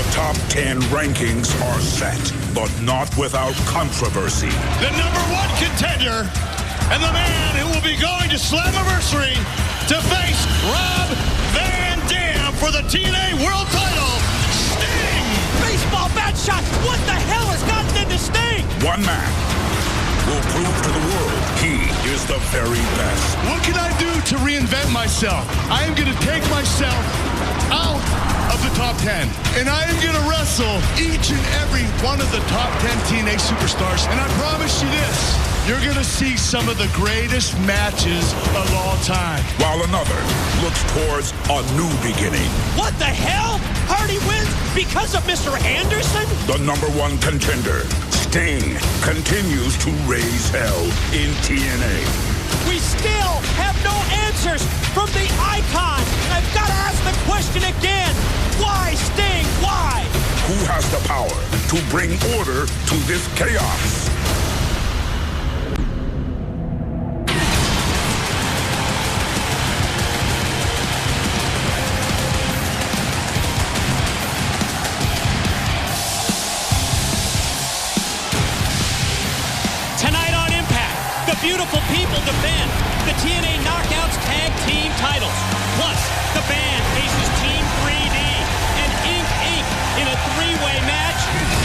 The top 10 rankings are set, but not without controversy. The #1 contender and the man who will be going to Slammiversary to face Rob Van Dam for the TNA World Title, Sting! Baseball bat shot! What the hell has gotten into Sting? One man will prove to the world he is the very best. What can I do to reinvent myself? I am going to take myself out of the top 10, and I am going to wrestle each and every one of the top 10 TNA superstars, and I promise you this, you're going to see some of the greatest matches of all time. While another looks towards a new beginning. What the hell? Hardy wins because of Mr. Anderson? The #1 contender, Sting, continues to raise hell in TNA. We still have no answers from the icon. I've got to ask the question again. Why, Sting? Why? Who has the power to bring order to this chaos? Tonight on Impact, the beautiful people defend the TNA Knockouts Tag Team titles. Plus, the band faces Team 3D and Ink Inc. in a three-way match.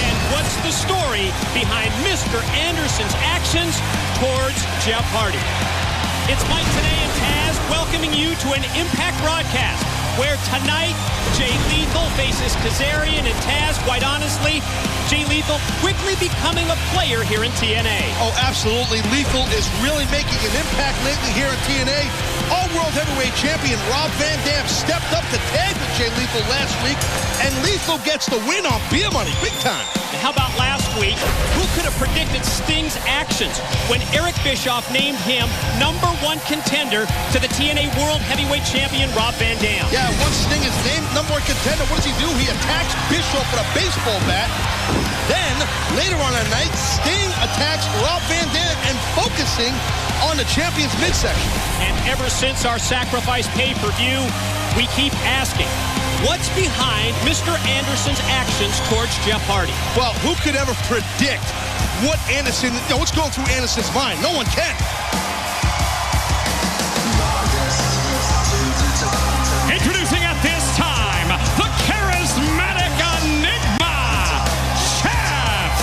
And what's the story behind Mr. Anderson's actions towards Jeff Hardy? It's Mike Tenay and Taz welcoming you to an Impact broadcast where tonight Jay Lethal faces Kazarian, and Taz, quite honestly, Jay Lethal quickly becoming a player here in TNA. Oh, absolutely. Lethal is really making an impact lately here in TNA. All-World Heavyweight Champion Rob Van Dam stepped up to tag with Jay Lethal last week, and Lethal gets the win on beer money, big time. And how about last week? Who could have predicted Sting's actions when Eric Bischoff named him #1 contender to the TNA World Heavyweight Champion Rob Van Dam? Yeah, once Sting is named #1 contender, what does he do? He attacks Bischoff with a baseball bat. Then, later on the night, Sting attacks Rob Van Dam and focusing on the champion's midsection. And ever since our Sacrifice pay-per-view, we keep asking, what's behind Mr. Anderson's actions towards Jeff Hardy? Well, who could ever predict what Anderson, what's going through Anderson's mind? No one can. Introducing at this time, the charismatic enigma, Jeff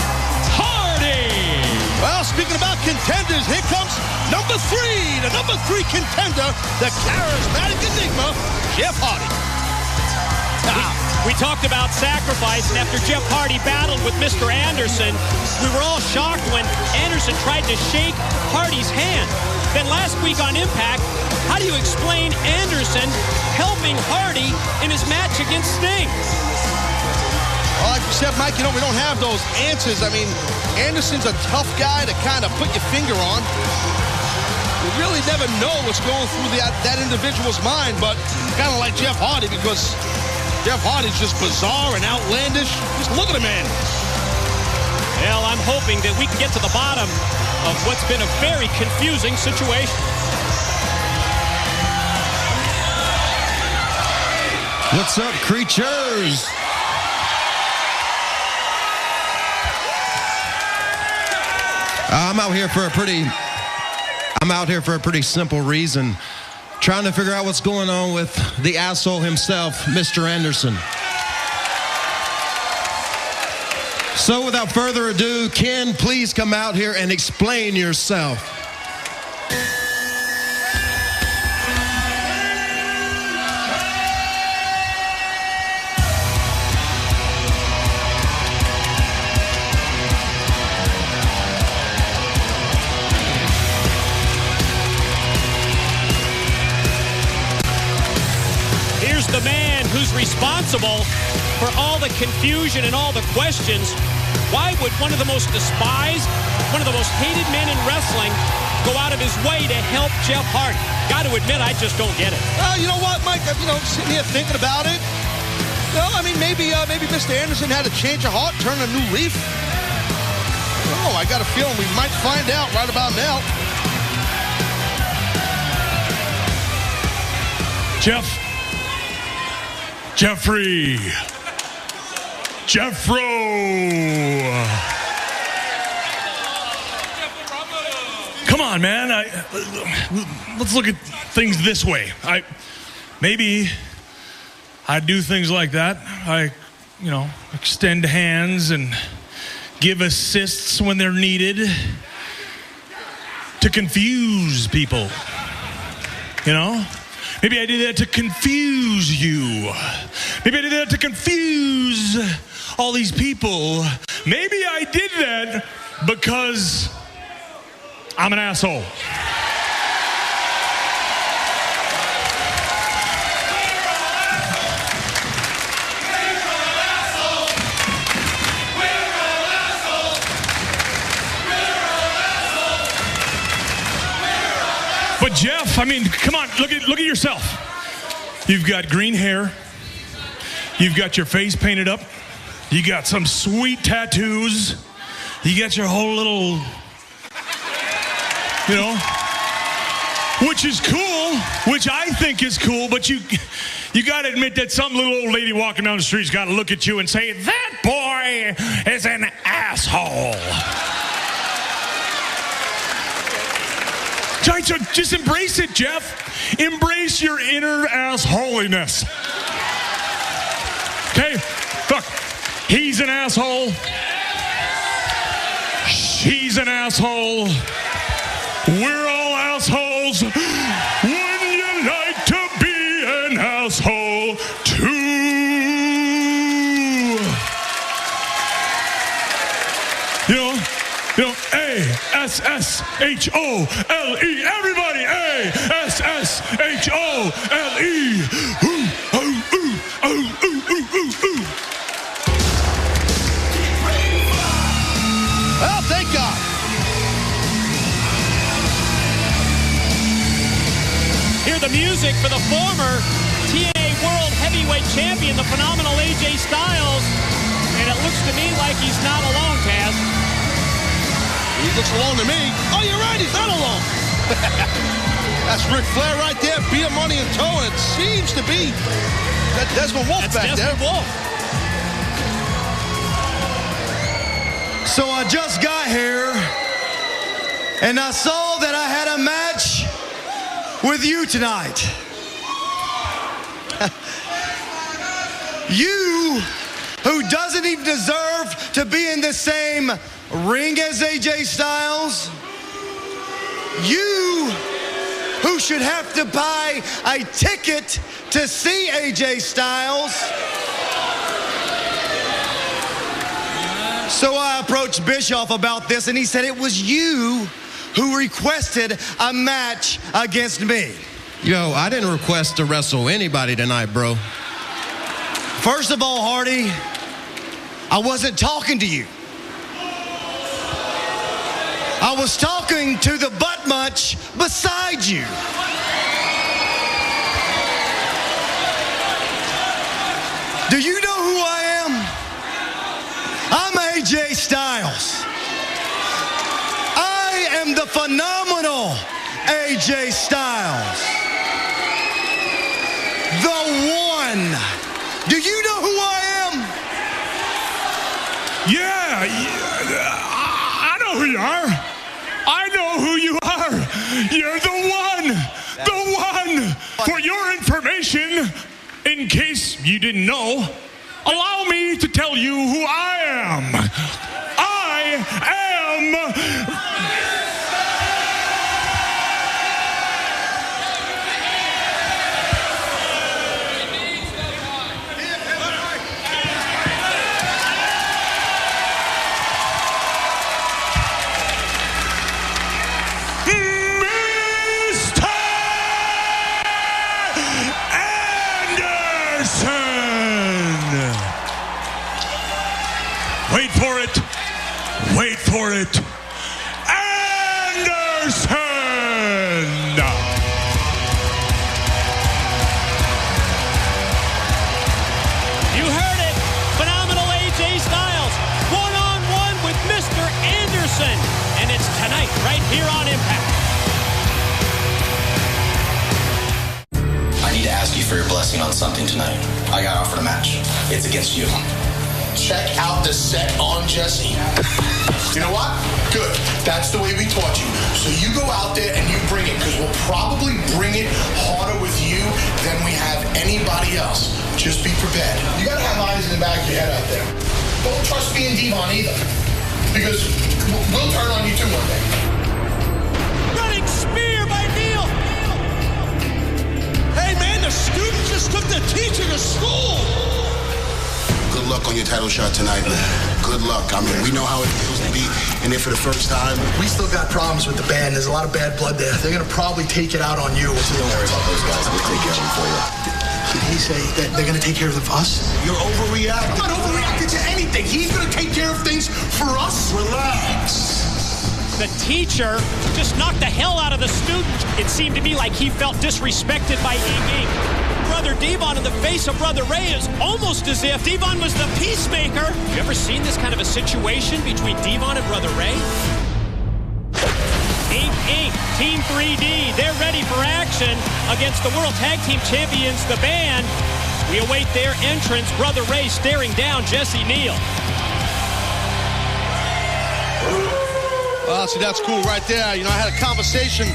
Hardy. Well, speaking about contenders, here comes the #3 contender, the charismatic enigma, Jeff Hardy. We talked about Sacrifice, and after Jeff Hardy battled with Mr. Anderson, we were all shocked when Anderson tried to shake Hardy's hand. Then last week on Impact, how do you explain Anderson helping Hardy in his match against Sting? Well, like you said, Mike, we don't have those answers. I mean, Anderson's a tough guy to kind of put your finger on. You really never know what's going through that individual's mind, but kind of like Jeff Hardy, because Jeff Hardy's just bizarre and outlandish. Just look at the man. Well, I'm hoping that we can get to the bottom of what's been a very confusing situation. What's up, creatures? I'm out here for a pretty simple reason. Trying to figure out what's going on with the asshole himself, Mr. Anderson. So without further ado, Ken, please come out here and explain yourself. The man who's responsible for all the confusion and all the questions. Why would one of the most despised, one of the most hated men in wrestling go out of his way to help Jeff Hardy? Got to admit, I just don't get it. Well, you know what, Mike? Sitting here thinking about it. Well, I mean, maybe Mr. Anderson had a change of heart, turn a new leaf. Oh, I got a feeling we might find out right about now. Jeffrey, Jeffro. Come on, man. Let's look at things this way. Maybe I do things like that. I extend hands and give assists when they're needed to confuse people. Maybe I did that to confuse you. Maybe I did that to confuse all these people. Maybe I did that because I'm an asshole. But Jeff, come on, look at yourself. You've got green hair. You've got your face painted up. You got some sweet tattoos. You got your whole little, which is cool, which I think is cool, but you got to admit that some little old lady walking down the street's got to look at you and say, that boy is an asshole. Just embrace it, Jeff. Embrace your inner assholiness. Okay? Look, he's an asshole. She's an asshole. We're all assholes. Wouldn't you like to be an asshole too? A-S-S-H-O-L-E. Everybody, A-S-S-H-O-L-E. Ooh, ooh, ooh, ooh, ooh, ooh, ooh, ooh. Well, thank God. Hear the music for the former TNA World Heavyweight Champion, the phenomenal AJ Styles. And it looks to me like he's not alone, Taz. He looks alone to me. Oh, you're right, he's not alone. That's Ric Flair right there, beer money in tow, and it seems to be that Desmond Wolf back there. Wolf. So I just got here, and I saw that I had a match with you tonight. You, who doesn't even deserve to be in the same ring as AJ Styles. You, who should have to buy a ticket to see AJ Styles. So I approached Bischoff about this, and he said it was you who requested a match against me. I didn't request to wrestle anybody tonight, bro. First of all, Hardy, I wasn't talking to you. I was talking to the butt munch beside you. Do you know who I am? I'm AJ Styles. I am the phenomenal AJ Styles. The one. Do you know who I am? Yeah, I know who you are. I know who you are. You're the one. The one. For your information, in case you didn't know, allow me to tell you who I am. I am... Wait for it. Wait for it. Anderson! You heard it. Phenomenal AJ Styles. One-on-one with Mr. Anderson. And it's tonight, right here on Impact. I need to ask you for your blessing on something tonight. I got offered a match. It's against you. check out the set on Jesse. You know what? Good. That's the way we taught you. So you go out there and you bring it, because we'll probably bring it harder with you than we have anybody else. Just be prepared. You gotta have eyes in the back of your head out there. Don't trust me and Devon either, because we'll turn on you too one day. Running spear by Neil. Hey, man, the student just took the teacher to school. Good luck on your title shot tonight, man. Good luck. I mean, we know how it feels to be in there for the first time. We still got problems with the band. There's a lot of bad blood there. They're going to probably take it out on you. So don't worry about those guys. We'll take care of them for you. Did he say that they're going to take care of us? You're overreacting. I'm not overreacting to anything. He's going to take care of things for us. Relax. The teacher just knocked the hell out of the student. It seemed to me like he felt disrespected by Ing. Brother Devon in the face of Brother Ray is almost as if Devon was the peacemaker. You ever seen this kind of a situation between Devon and Brother Ray? Ing, Team 3D, they're ready for action against the World Tag Team Champions, the Band. We await their entrance. Brother Ray staring down Jesse Neal. Well, see, that's cool right there. You know, I had a conversation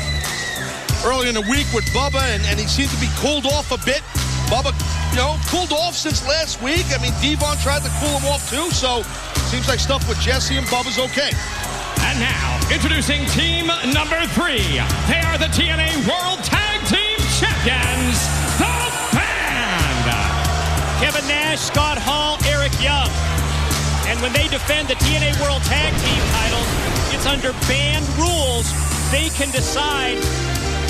earlier in the week with Bubba, and he seemed to be cooled off a bit. Bubba, you know, cooled off since last week. I mean, Devon tried to cool him off too, so seems like stuff with Jesse and Bubba's okay. And now, introducing team number 3. They are the TNA World Tag Team Champions, the Band. Kevin Nash, Scott Hall, Eric Young. And when they defend the TNA World Tag Team titles, it's under band rules. They can decide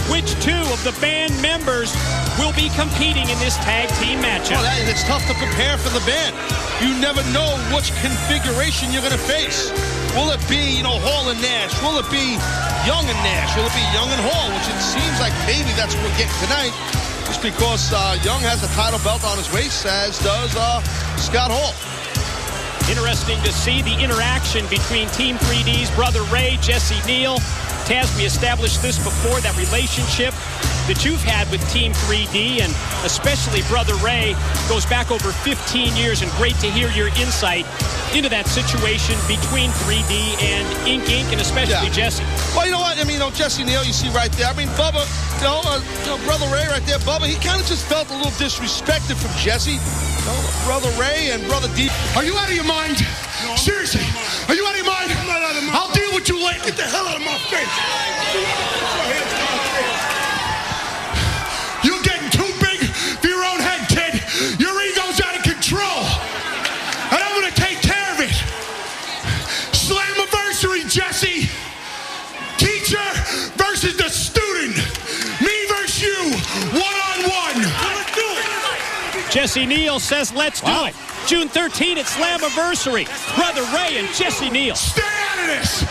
which 2 of the band members will be competing in this tag team matchup. Well, and it's tough to prepare for the band. You never know which configuration you're going to face. Will it be, you know, Hall and Nash? Will it be Young and Nash? Will it be Young and Hall? Which it seems like maybe that's what we're getting tonight, just because Young has the title belt on his waist, as does Scott Hall. Interesting to see the interaction between Team 3D's Brother Ray, Jesse Neal. Taz, we established this before, that relationship that you've had with Team 3D, and especially Brother Ray, goes back over 15 years, and great to hear your insight into that situation between 3D and Inc. and especially Jesse. Well, you know what? I mean, you know, Jesse Neal, you see right there. I mean, Bubba, you know, Brother Ray right there, Bubba, he kind of just felt a little disrespected from Jesse. You know, Brother Ray and Brother D. Are you out of your mind? No, seriously, are you out of your mind? I'm not out of my mind. I'll deal with you later. Get the hell out of my face. You're getting too big for your own head, kid. Your ego's out of control. And I'm going to take care of it. Slammiversary, Jesse. Teacher versus the student. Me versus you. One-on-one. Let's do it. Jesse Neal says, let's do it. June 13th, it's Slammiversary. Brother Ray and Jesse Neal. Stay out of this.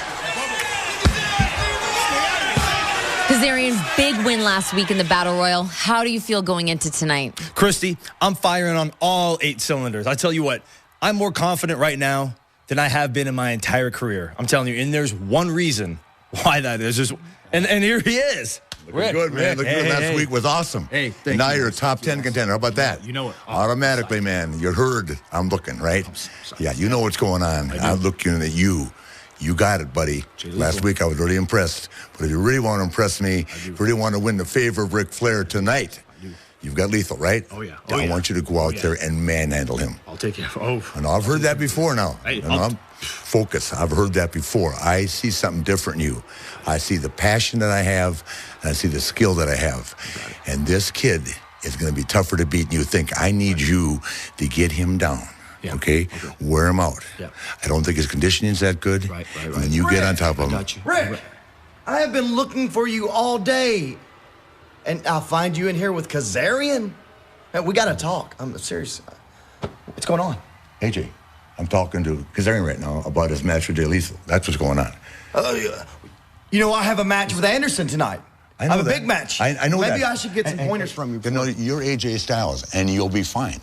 Kazarian's big win last week in the Battle Royal. How do you feel going into tonight? Christy, I'm firing on all 8 cylinders. I tell you what, I'm more confident right now than I have been in my entire career. I'm telling you, and there's one reason why that is. And here he is. Looking good, man. Looking good. Last week was awesome. Hey, now you're a top 10 contender. How about that? You know it. Automatically, man. You heard I'm looking, right? Yeah, you know what's going on. I'm looking at you. You got it, buddy. Last week I was really impressed. But if you really want to impress me, if you really want to win the favor of Ric Flair tonight, you've got Lethal, right? Oh, yeah. I want you to go out there and manhandle him. I'll take care of And I've heard that before now. Hey, Focus. I've heard that before. I see something different in you. I see the passion that I have, and I see the skill that I have. And this kid is going to be tougher to beat than you think. I need you to get him down. Yeah. Okay? Wear him out. Yeah. I don't think his conditioning is that good. Right. And then you get on top of him. Rick, I have been looking for you all day. And I'll find you in here with Kazarian? We got to talk. I'm serious. What's going on? AJ, I'm talking to Kazarian right now about his match with Lethal. That's what's going on. You know, I have a match with Anderson tonight. I have a big match. I know Maybe that. I should get some pointers from you. You know, you're AJ Styles, and you'll be fine.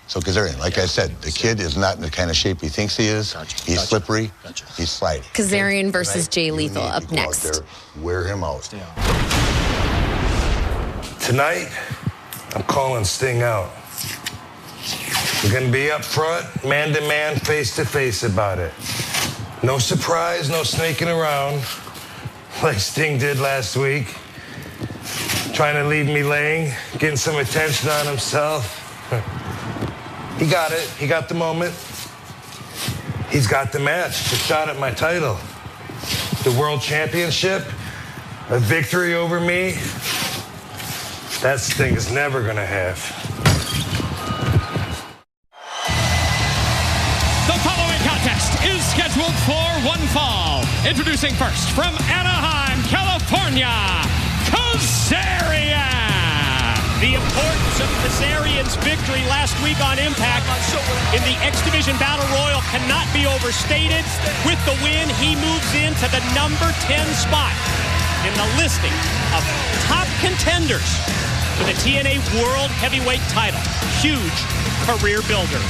So, Kazarian, like I said, the kid is not in the kind of shape he thinks he is. He's slippery. He's sliding. Kazarian versus Jay Lethal up next. Out there, wear him out. Tonight, I'm calling Sting out. We're going to be up front, man-to-man, face-to-face about it. No surprise, no sneaking around like Sting did last week. Trying to leave me laying, getting some attention on himself. He got it. He got the moment. He's got the match, the shot at my title. The world championship, a victory over me. That Sting is never going to have. The following contest is scheduled for one fall. Introducing first from Anaheim, California, Kazarian. The importance of Kazarian's victory last week on Impact in the X Division Battle Royal cannot be overstated. With the win, he moves into the number 10 spot in the listing of top contenders for the TNA World Heavyweight title. Huge career builder.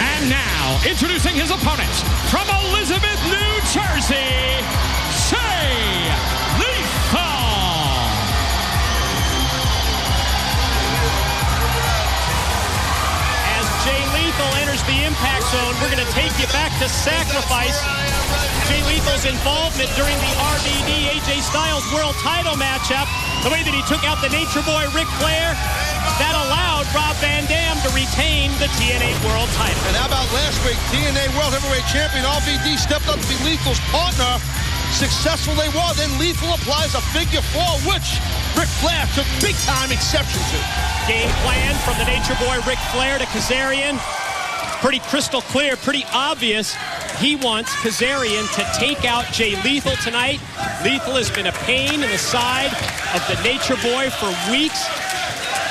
And now, introducing his opponent from Elizabeth, New Jersey, Jay Lethal. As Jay Lethal enters the Impact Zone, we're going to take you back to Sacrifice. Jay Lethal's involvement during the RVD AJ Styles World title matchup, the way that he took out the Nature Boy Ric Flair, that allowed Rob Van Dam to retain the TNA World title. And how about last week, TNA World Heavyweight Champion RVD stepped up to be Lethal's partner. Successful they were. Then Lethal applies a figure four, which Ric Flair took big-time exception to. Game plan from the Nature Boy Ric Flair to Kazarian. Pretty crystal clear, pretty obvious. He wants Kazarian to take out Jay Lethal tonight. Lethal has been a pain in the side of the Nature Boy for weeks,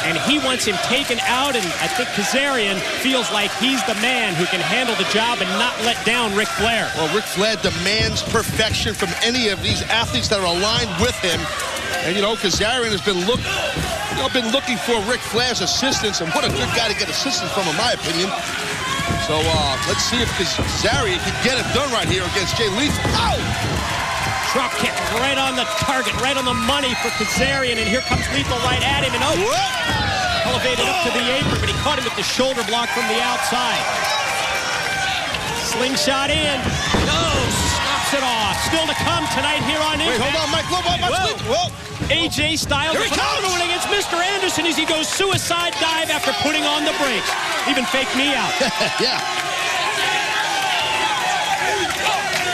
and he wants him taken out, and I think Kazarian feels like he's the man who can handle the job and not let down Ric Flair. Well, Ric Flair demands perfection from any of these athletes that are aligned with him. And, you know, Kazarian has been looking for Ric Flair's assistance, and what a good guy to get assistance from, in my opinion. So let's see if Kazarian can get it done right here against Jay Lethal. Ow! Drop kick right on the target, right on the money for Kazarian, and here comes Lethal right at him, and elevated up to the apron, but he caught him with the shoulder block from the outside. Slingshot in. No, stops it off. Still to come tonight here on Impact. Wait, hold on, Mike. Whoa. AJ Styles, a phenomenal one against Mr. Anderson as he goes suicide dive after putting on the brakes. Even faked me out. Yeah.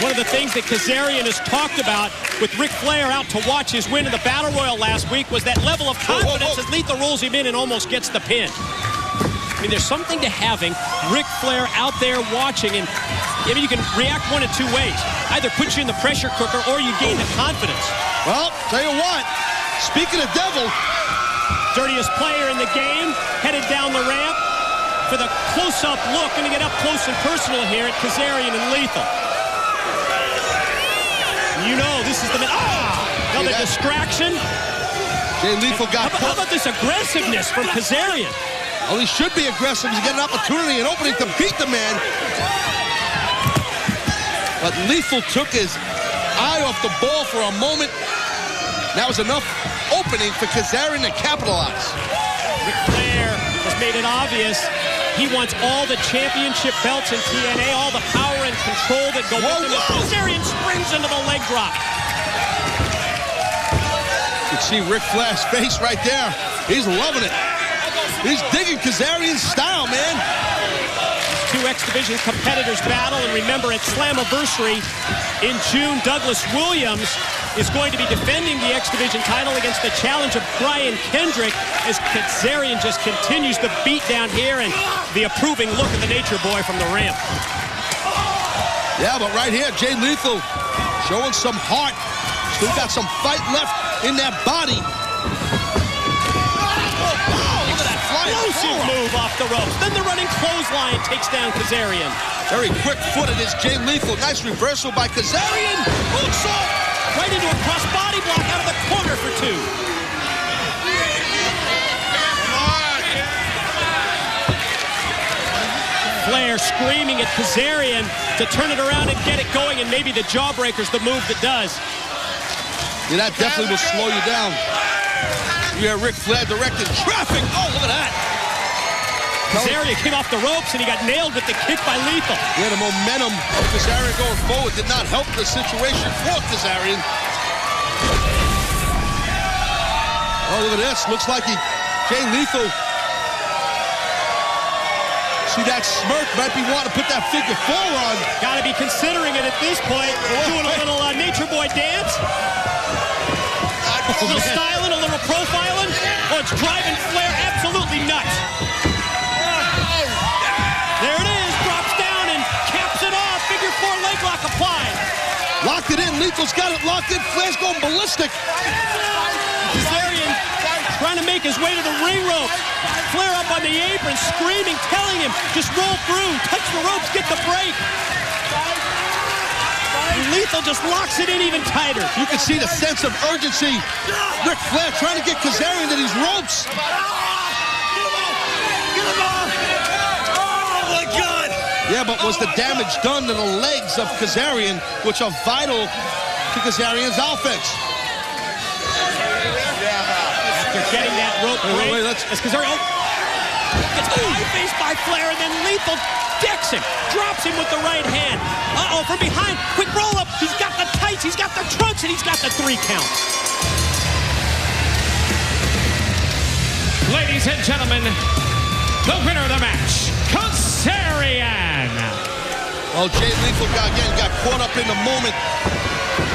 One of the things that Kazarian has talked about with Ric Flair out to watch his win in the Battle Royal last week was that level of confidence as Lethal rolls him in and almost gets the pin. I mean, there's something to having Ric Flair out there watching, and I mean, you can react one of two ways. Either put you in the pressure cooker or you gain the confidence. Well, tell you what, speaking of devil, dirtiest player in the game, headed down the ramp for the close-up look. Going to get up close and personal here at Kazarian and Lethal. You know, this is the minute. Another distraction. Jay Lethal got How about this aggressiveness from Kazarian? Well, he should be aggressive. He's got an opportunity and opening to beat the man. But Lethal took his eye off the ball for a moment. That was enough opening for Kazarian to capitalize. Ric Flair has made it obvious. He wants all the championship belts in TNA, all the power and control that go with him. Kazarian springs into the leg drop. You can see Ric Flair's face right there. He's loving it. He's digging Kazarian's style, man. Two X Division competitors battle, and remember at Slammiversary in June, Douglas Williams is going to be defending the X Division title against the challenge of Brian Kendrick as Kazarian just continues to beat down here, and the approving look of the Nature Boy from the ramp. Yeah, but right here, Jay Lethal showing some heart. Still got some fight left in that body. Explosive move off the ropes. Then the running clothesline takes down Kazarian. Very quick-footed is Jay Lethal. Nice reversal by Kazarian. Moonsault. Right into a cross-body block out of the corner for two. Flair screaming at Kazarian to turn it around and get it going, and maybe the jawbreaker's the move that does. Yeah, that definitely will slow you down. You have Ric Flair directing traffic. Oh, look at that. Kazarian came off the ropes and he got nailed with the kick by Lethal. Yeah, the momentum of Kazarian going forward did not help the situation for Kazarian. Oh, look at this. Looks like Jay Lethal. See that smirk, might be wanting to put that figure 4 on. Got to be considering it at this point. Doing a little Nature Boy dance. A little styling, a little profiling. Oh, it's driving Flair absolutely nuts. There it is. Drops down and caps it off. Figure 4 leg lock applied. Locked it in. Lethal's got it locked in. Flair's going ballistic. Kazarian trying to make his way to the ring rope. Flair up on the apron, screaming, telling him, just roll through, touch the ropes, get the break. And Lethal just locks it in even tighter. You can see the sense of urgency. Ric Flair trying to get Kazarian to these ropes. Get him off! Oh, my God! Yeah, but was the damage done to the legs of Kazarian, which are vital to Kazarian's offense? They're getting that rope break. As Kazarian gets eye-faced by Flair, and then Lethal decks him, drops him with the right hand. Uh-oh, from behind, quick roll-up. He's got the tights, he's got the trunks, and he's got the 3 count. Ladies and gentlemen, the winner of the match, Kazarian. Well, Jay Lethal got caught up in the moment.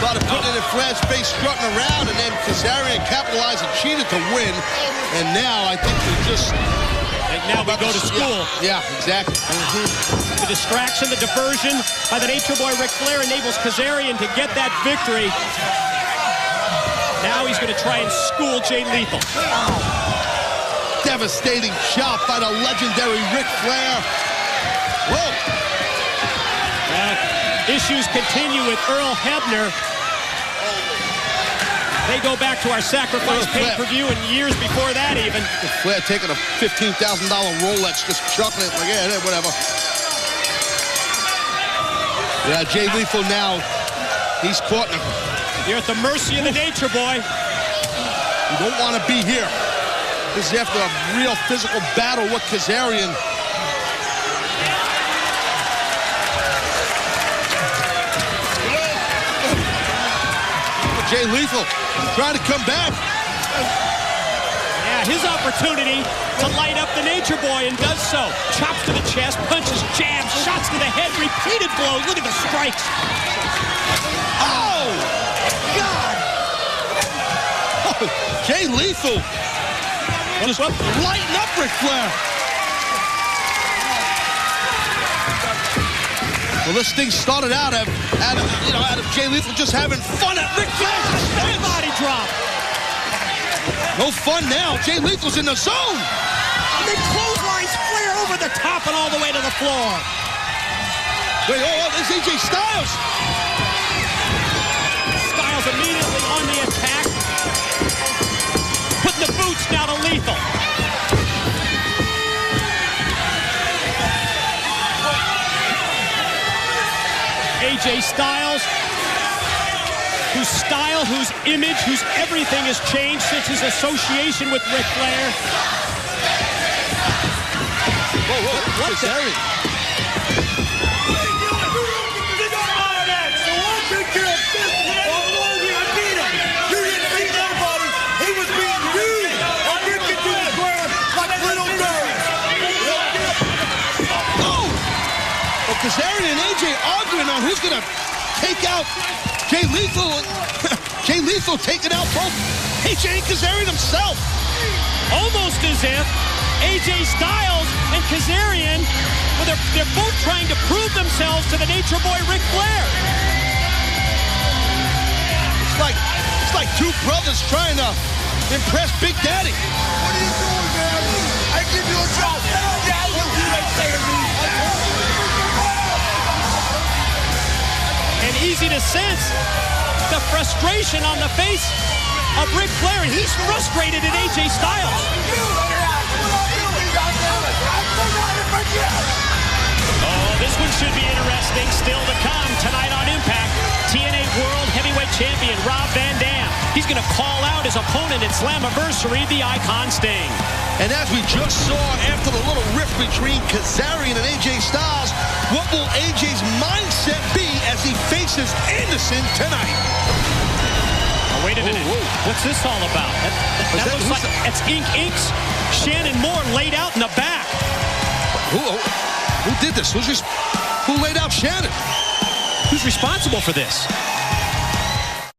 Thought of putting it in Flair's face, strutting around, and then Kazarian capitalized and cheated to win. And now I think they're just... And now we go to school. Yeah, exactly. The distraction, the diversion by the Nature Boy Ric Flair enables Kazarian to get that victory. Now he's going to try and school Jay Lethal. Devastating chop by the legendary Ric Flair. Whoa. Issues continue with Earl Hebner. They go back to our Sacrifice pay-per-view and years before that even. Flair taking a $15,000 Rolex, just chuckling it like, yeah, whatever. Yeah, Jay Lethal now, he's caught in a... You're at the mercy of the Nature Boy. You don't want to be here. This is after a real physical battle with Kazarian. Jay Lethal trying to come back. Yeah, his opportunity to light up the Nature Boy, and does so. Chops to the chest, punches, jabs, shots to the head, repeated blows. Look at the strikes. Oh, God. Oh, Jay Lethal just lighting up Ric Flair. Well, this thing started out of Jay Lethal just having fun at Ric Flair's body drop. No fun now. Jay Lethal's in the zone. And then clotheslines Flair over the top and all the way to the floor. Wait, there's AJ Styles. Styles immediately on the attack. Putting the boots now to Lethal. AJ Styles, whose style, whose image, whose everything has changed since his association with Ric Flair. What's that? Kazarian and AJ arguing on who's going to take out Jay Lethal. Jay Lethal taking out both AJ and Kazarian himself. Almost as if AJ Styles and Kazarian, well, they're both trying to prove themselves to the Nature Boy Ric Flair. It's like two brothers trying to impress Big Daddy. What are you doing, man? I give you a job. Yeah, I want you to say to me. And easy to sense the frustration on the face of Ric Flair, and he's frustrated at AJ Styles. Oh, this one should be interesting. Still to come tonight on Impact. TNA World Heavyweight Champion Rob Van Dam. he's going to call out his opponent at Slammiversary, the Icon Sting. And as we just saw after the little rift between Kazarian and AJ Styles, what will AJ's mindset be as he faces Anderson tonight? Oh, wait a minute. What's this all about? That looks like it's Ink Inks. Shannon Moore laid out in the back. Who did this? Who laid out Shannon? Who's responsible for this?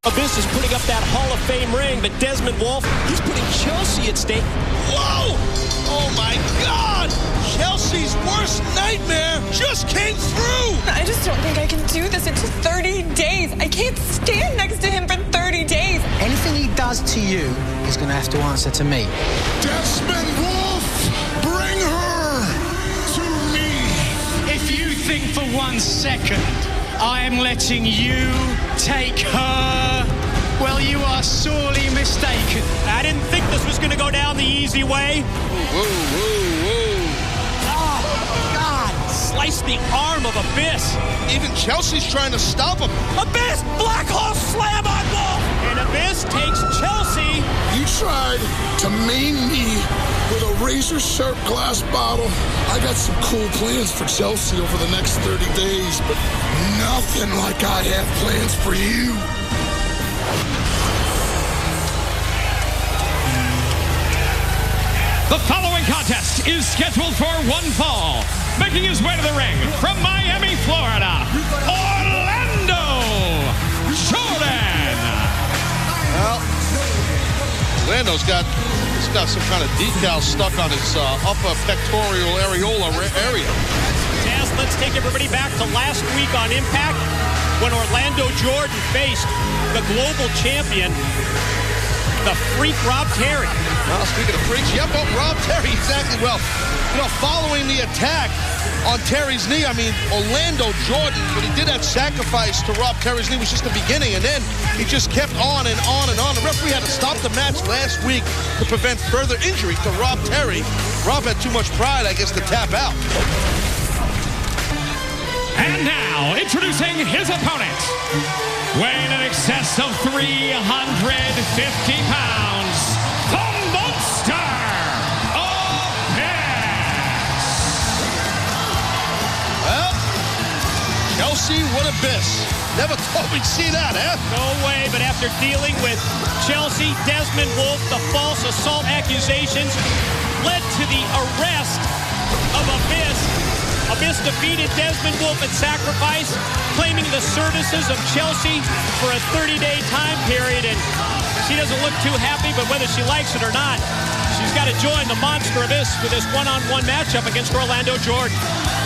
Abyss is putting up that Hall of Fame ring, but Desmond Wolfe, he's putting Chelsea at stake. Whoa! Oh, my God! Chelsea's worst nightmare just came through! I just don't think I can do this. It's 30 days. I can't stand next to him for 30 days. Anything he does to you is going to have to answer to me. Desmond Wolfe, bring her to me. If you think for 1 second I am letting you take her, well, you are sorely mistaken. I didn't think this was going to go down the easy way. Whoa. Oh, God. Sliced the arm of Abyss. Even Chelsea's trying to stop him. Abyss, Black Hole Slam on Wolfe. And Abyss takes Chelsea. You tried to maim me with a razor-sharp glass bottle. I got some cool plans for Chelsea over the next 30 days, but nothing like I have plans for you. The following contest is scheduled for one fall. Making his way to the ring from Miami, Florida, Orlando Jordan. Well, Orlando's got some kind of decal stuck on his upper pectoral areola area. Taz, let's take everybody back to last week on Impact when Orlando Jordan faced the global champion, the Freak Rob Terry. Well, speaking of freaks, Rob Terry, exactly. Well, following the attack on Terry's knee, I mean, Orlando Jordan, when he did that sacrifice to Rob Terry's knee, was just the beginning, and then he just kept on and on and on. The referee had to stop the match last week to prevent further injury to Rob Terry. Rob had too much pride, I guess, to tap out. And now, introducing his opponent, weighing in excess of 350 pounds, the Monster Abyss. Well, Chelsea, what Abyss. Never thought we'd see that, eh? No way, but after dealing with Chelsea, Desmond Wolfe, the false assault accusations led to the arrest of Abyss. Abyss defeated Desmond Wolfe at Sacrifice, claiming the services of Chelsea for a 30-day time period, and she doesn't look too happy, but whether she likes it or not, she's got to join the Monster Abyss for this one-on-one matchup against Orlando Jordan.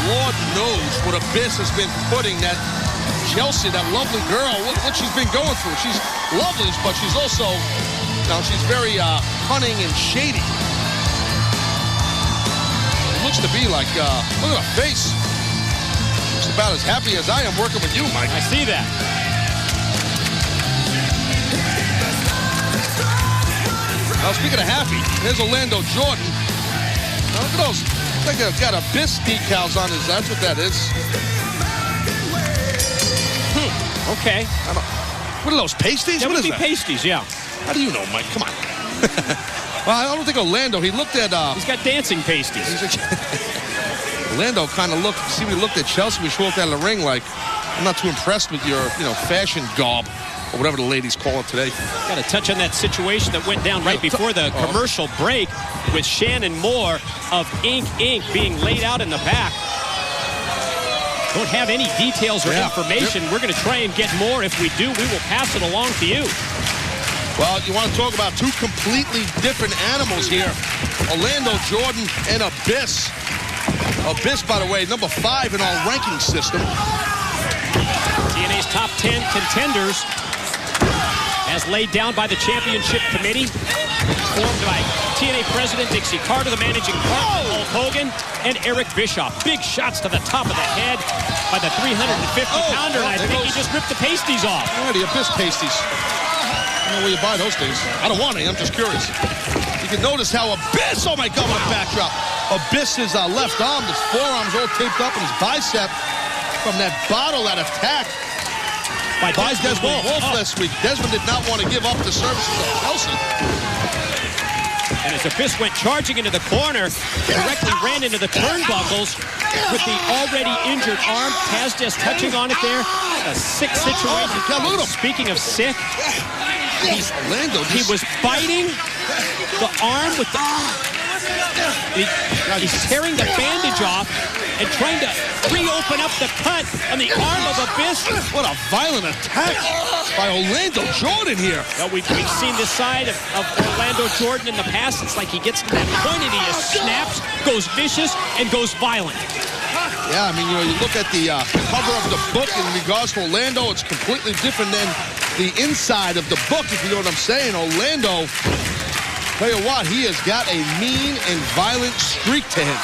Lord knows what Abyss has been putting that Chelsea, that lovely girl, what she's been going through. She's lovely, but she's also, she's very cunning and shady. Looks to be like, look at her face. Looks about as happy as I am working with you, Mike. I see that. Now, speaking of happy, here's Orlando Jordan. Now, look at those. I think they've got Abyss decals on his. That's what that is. Okay. What are those, pasties? That what would is be that? pasties, yeah. How do you know, Mike? Come on. Well, I don't think Orlando, he looked at... He's got dancing pasties. Orlando kind of looked, see, we looked at Chelsea, we walked out of the ring like, I'm not too impressed with your, fashion garb, or whatever the ladies call it today. Got to touch on that situation that went down right before the commercial break with Shannon Moore of Ink Inc. being laid out in the back. Don't have any details or information. We're going to try and get more. If we do, we will pass it along to you. Well, you want to talk about two completely different animals here. Orlando Jordan and Abyss. Abyss, by the way, number 5 in our ranking system. TNA's top 10 contenders, as laid down by the championship committee, formed by TNA President Dixie Carter, the managing partner Hulk Hogan, and Eric Bischoff. Big shots to the top of the head by the 350-pounder, and I think he just ripped the pasties off. Oh, the Abyss pasties. I don't know where you buy those things. I don't want any. I'm just curious. You can notice how Abyss, oh my God, what a backdrop. Abyss's left arm, his forearm's all taped up, and his bicep from that bottle, that attack by Desmond Wolf. Last week. Desmond did not want to give up the services of Chelsea. And as Abyss went charging into the corner, directly ran into the turnbuckles with the already injured arm. Taz just touching on it there. A sick situation. Speaking of sick, he was fighting the arm with the... He's tearing the bandage off and trying to reopen up the cut on the arm of Abyss. What a violent attack by Orlando Jordan here. Well, we've seen this side of Orlando Jordan in the past. It's like he gets to that point and he just snaps, goes vicious, and goes violent. Yeah, I mean, you look at the cover of the book in regards to Orlando, it's completely different than the inside of the book, if you know what I'm saying. Orlando, tell you what, he has got a mean and violent streak to him.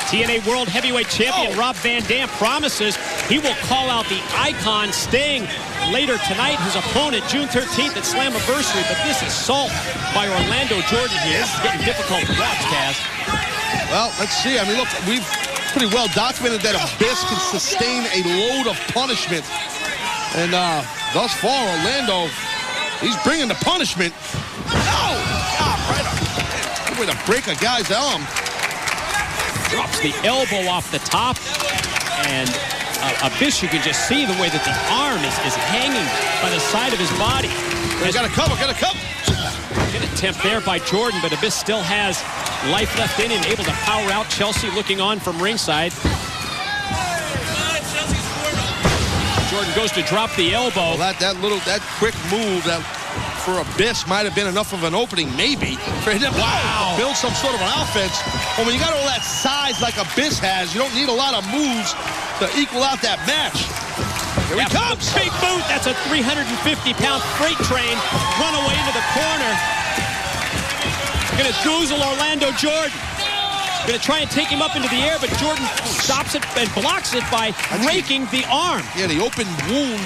TNA World Heavyweight Champion Rob Van Dam promises he will call out the Icon Sting later tonight. His opponent, June 13th at Slammiversary. But this assault by Orlando Jordan here is getting difficult to watch, Taz. Well, let's see. I mean, look, we've pretty well documented that Abyss can sustain a load of punishment. And thus far, Orlando, he's bringing the punishment. Oh, God, right up. Good way to break a guy's arm. Drops the elbow off the top, and Abyss, you can just see the way that the arm is hanging by the side of his body. He's got a cover, Good attempt there by Jordan, but Abyss still has life left in him, able to power out. Chelsea looking on from ringside. Jordan goes to drop the elbow. Well, that quick move that for Abyss might have been enough of an opening, maybe, for him to build some sort of an offense. But when you got all that size like Abyss has, you don't need a lot of moves to equal out that match. Here he comes. Big boot. That's a 350-pound freight train. Run away into the corner. Going to goozle Orlando Jordan. Going to try and take him up into the air, but Jordan stops it and blocks it by breaking the arm. Yeah, the open wound.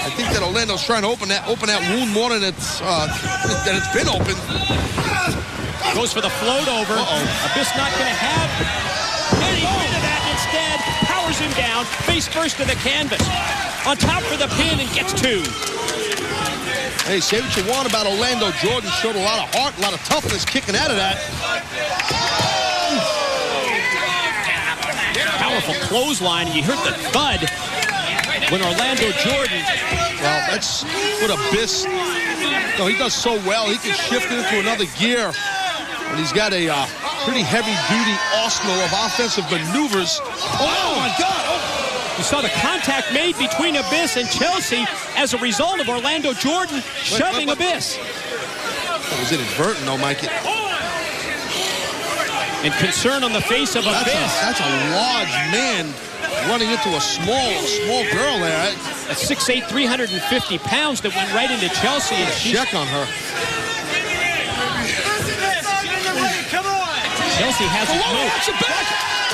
I think that Orlando's trying to open that wound more than it's been opened. Goes for the float over. Abyss not going to have any bit of that. Instead, powers him down, face first to the canvas. On top for the pin and gets two. Hey, say what you want about Orlando Jordan. Showed a lot of heart, a lot of toughness kicking out of that. Powerful clothesline, and you heard the thud when Orlando Jordan... Well, that's what Abyss... he does so well. He can shift it into another gear. And he's got a pretty heavy-duty arsenal of offensive maneuvers. Oh, my God! You saw the contact made between Abyss and Chelsea as a result of Orlando Jordan shoving Abyss. That was inadvertent, though, Mike. And concern on the face of Abyss. That's a large man running into a small girl there. A 6'8", 350 pounds that went right into Chelsea. And check on her. Chelsea hasn't moved.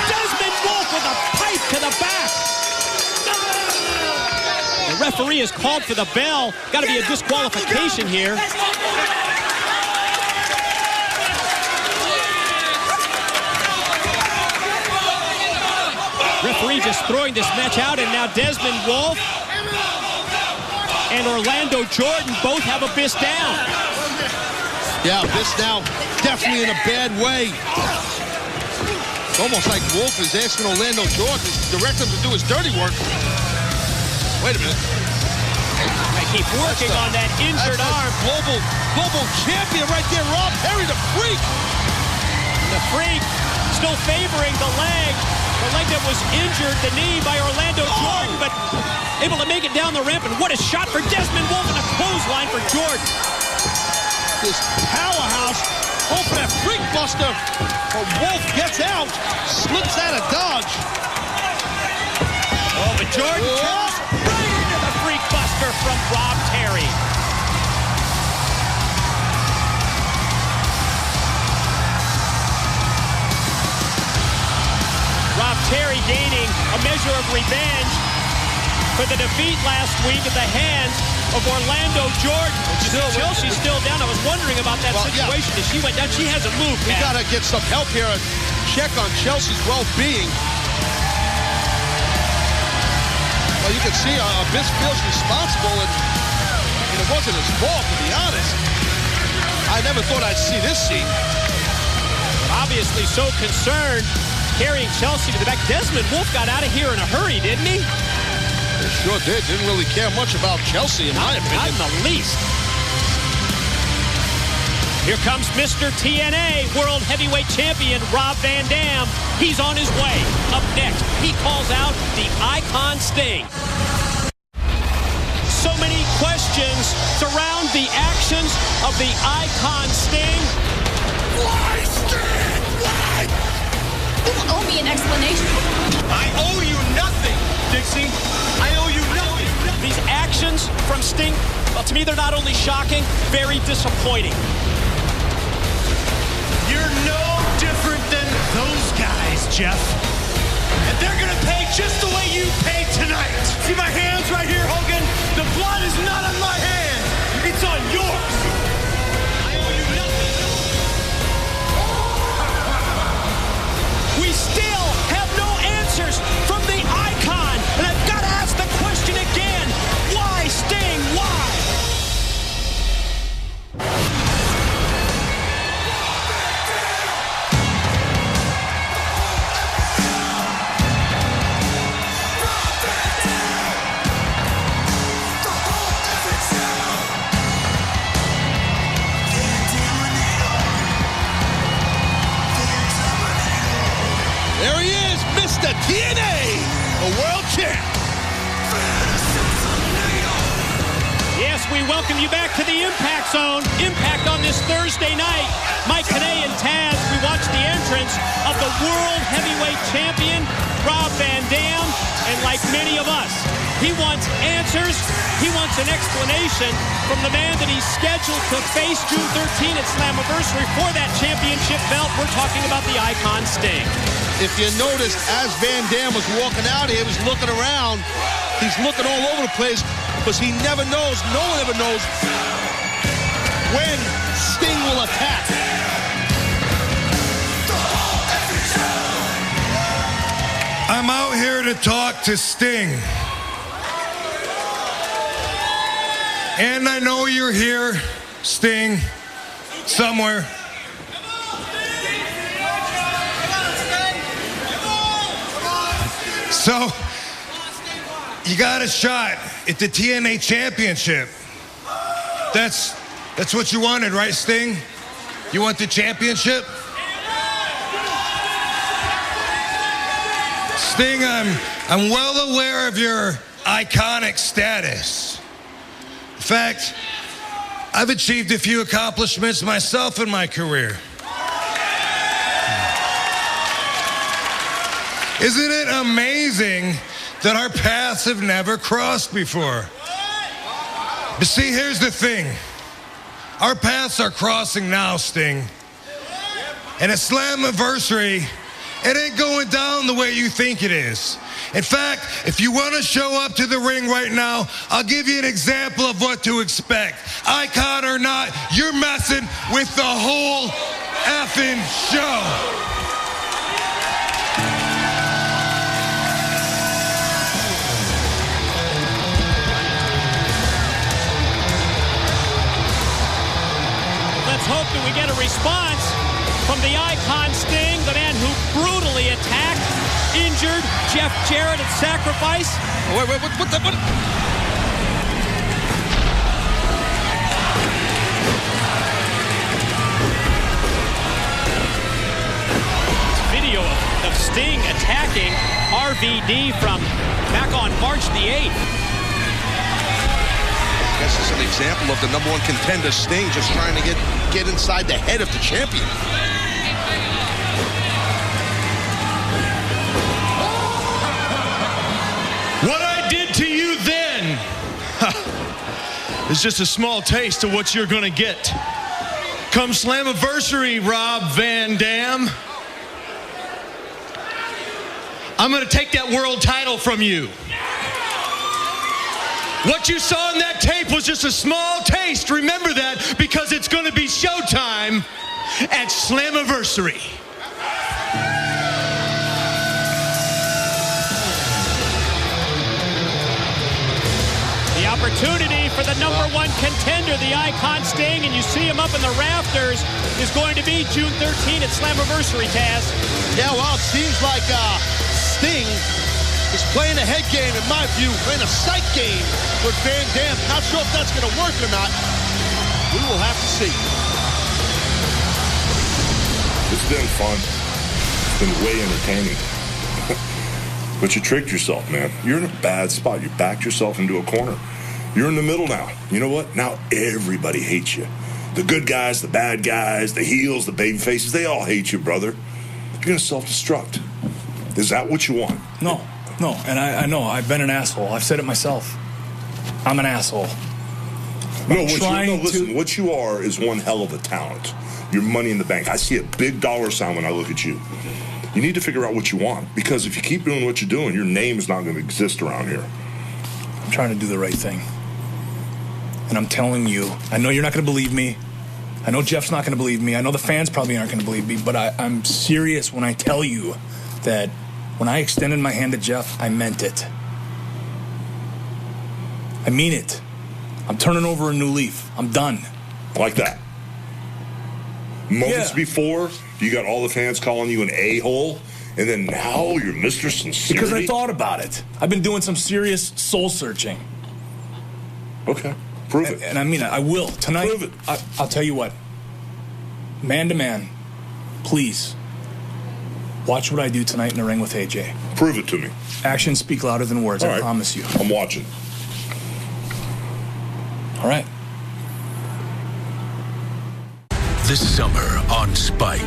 Desmond Wolf with a pipe to the back. The referee has called for the bell. Got to be a disqualification here. Referee just throwing this match out, and now Desmond Wolf and Orlando Jordan both have Abyss down. Yeah, Abyss now definitely in a bad way. It's almost like Wolf is asking Orlando Jordan to direct him to do his dirty work. Wait a minute. I keep working on that injured arm. Global champion right there, Rob Perry, the Freak. The Freak still favoring the leg. The leg that was injured, the knee by Orlando Jordan, but able to make it down the ramp. And what a shot for Desmond Wolf and a clothesline for Jordan. This powerhouse, hope for that freak buster. But Wolf gets out, slips out of dodge. Oh, but Jordan turns right into the freak buster from Rob Terry. Rob Terry gaining a measure of revenge for the defeat last week at the hands of Orlando Jordan. Chelsea's still down. I was wondering about that situation as she went down. She hasn't moved. We got to get some help here and check on Chelsea's well-being. Well, you can see Abyss feels responsible, and it wasn't his fault, to be honest. I never thought I'd see this scene. Obviously so concerned, carrying Chelsea to the back. Desmond Wolfe got out of here in a hurry, didn't he? He sure did. Didn't really care much about Chelsea, in my opinion. Not in the least. Here comes Mr. TNA, World Heavyweight Champion Rob Van Dam. He's on his way. Up next, he calls out the Icon Sting. So many questions surround the actions of the Icon Sting. Why, Sting? Why? You owe me an explanation. I owe you nothing, Dixie. I owe you nothing. These actions from Sting, well, to me, they're not only shocking, very disappointing. You're no different than those guys, Jeff. And they're gonna pay just the way you paid tonight. See my hands right here, Hogan? The blood is not on my hands. It's on yours. I owe you nothing. We still have no answers from the Icon. And I've got to ask the question again. Why, Sting? Why? There he is, Mr. TNA, the world champ. Yes, we welcome you back to the Impact Zone. Impact on this Thursday night. Mike Tenay and Taz, we watch the entrance of the World Heavyweight Champion, Rob Van Dam. And like many of us, he wants answers. He wants an explanation from the man that he's scheduled to face June 13 at Slammiversary for that championship belt. We're talking about the Icon Sting. If you noticed, as Van Dam was walking out here, he was looking around. He's looking all over the place because he never knows, no one ever knows when Sting will attack. I'm out here to talk to Sting. And I know you're here, Sting, somewhere. So, you got a shot at the TNA Championship. That's what you wanted, right, Sting? You want the championship? Sting, I'm well aware of your iconic status. In fact, I've achieved a few accomplishments myself in my career. Isn't it amazing that our paths have never crossed before? But see, here's the thing. Our paths are crossing now, Sting. And at Slammiversary, it ain't going down the way you think it is. In fact, if you want to show up to the ring right now, I'll give you an example of what to expect. Icon or not, you're messing with the whole effing show. Let's hope that we get a response from the Icon Sting, the man who brutally attacked, injured Jeff Jarrett at Sacrifice. Wait, what the? Video of Sting attacking RVD from back on March the 8th. This is an example of the #1 contender, Sting, just trying to get inside the head of the champion. What I did to you then is just a small taste of what you're gonna get. Come Slammiversary, Rob Van Dam, I'm gonna take that world title from you. What you saw in that tape was just a small taste. Remember that, because it's going to be showtime at Slammiversary. opportunity for the #1 contender, the Icon Sting, and you see him up in the rafters, is going to be June 13 at Slammiversary, Taz. Yeah, well, it seems like Sting is playing a head game, in my view, playing a psych game with Van Dam. Not sure if that's going to work or not. We will have to see. It's been fun. It's been way entertaining. But you tricked yourself, man. You're in a bad spot. You backed yourself into a corner. You're in the middle now. You know what? Now everybody hates you. The good guys, the bad guys, the heels, the baby faces, they all hate you, brother. You're going to self-destruct. Is that what you want? No. And I know. I've been an asshole. I've said it myself. I'm an asshole. Listen, what you are is one hell of a talent. You're money in the bank. I see a big dollar sign when I look at you. You need to figure out what you want, because if you keep doing what you're doing, your name is not going to exist around here. I'm trying to do the right thing. And I'm telling you, I know you're not going to believe me. I know Jeff's not going to believe me. I know the fans probably aren't going to believe me, but I'm serious when I tell you that when I extended my hand to Jeff, I meant it. I mean it. I'm turning over a new leaf. I'm done. Like that. Moments before, you got all the fans calling you an a-hole, and then now you're Mr. Sincerity? Because I thought about it. I've been doing some serious soul-searching. Okay. Prove it. And I mean, I will. Tonight, prove it. I'll tell you what. Man to man, please, watch what I do tonight in the ring with AJ. Prove it to me. Actions speak louder than words, I promise you. I'm watching. All right. This summer on Spike,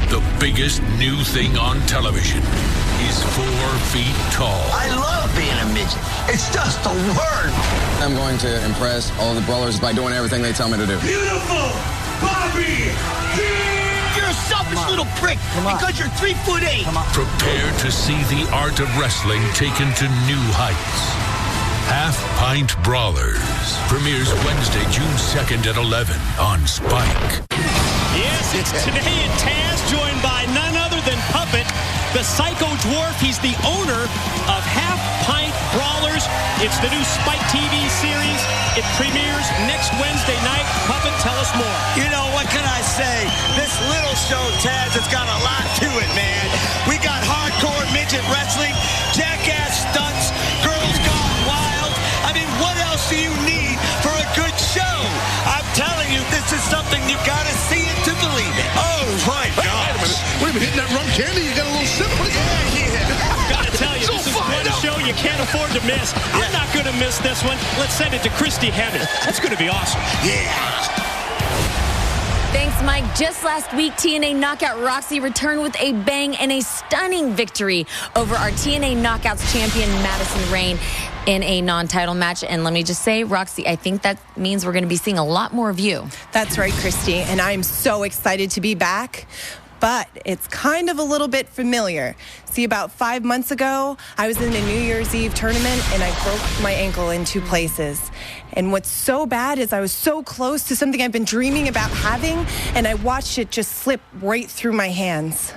the biggest new thing on television is 4 feet tall. I love being a midget. It's just a word. I'm going to impress all the brawlers by doing everything they tell me to do. Beautiful Bobby! You're a selfish little prick because you're 3'8". Prepare to see the art of wrestling taken to new heights. Half Pint Brawlers premieres Wednesday, June 2nd at 11 on Spike. Yes, it's today at Taz, joined by none other than Puppet, the Psycho Dwarf. He's the owner of Half Pint Brawlers. It's the new Spike TV series. It premieres next Wednesday night. Puppet, tell us more. You know, what can I say? This little show, Taz, has got a lot to it, man. We got hardcore midget wrestling, jackass stunts, girls gone wild. I mean, what else do you need for a good show? I'm telling you, this is something you gotta see it to believe it. Oh, my gosh. Wait a minute, hitting that rum candy? You got a little sip? I've got to tell you, this is one show you can't afford to miss. I'm not going to miss this one. Let's send it to Christy Henner. That's going to be awesome. Yeah. Thanks, Mike. Just last week, TNA Knockout Roxy returned with a bang and a stunning victory over our TNA Knockouts champion, Madison Rayne, in a non-title match. And let me just say, Roxy, I think that means we're going to be seeing a lot more of you. That's right, Christy. And I'm so excited to be back. But it's kind of a little bit familiar. See, about 5 months ago, I was in a New Year's Eve tournament and I broke my ankle in 2 places. And what's so bad is I was so close to something I've been dreaming about having, and I watched it just slip right through my hands.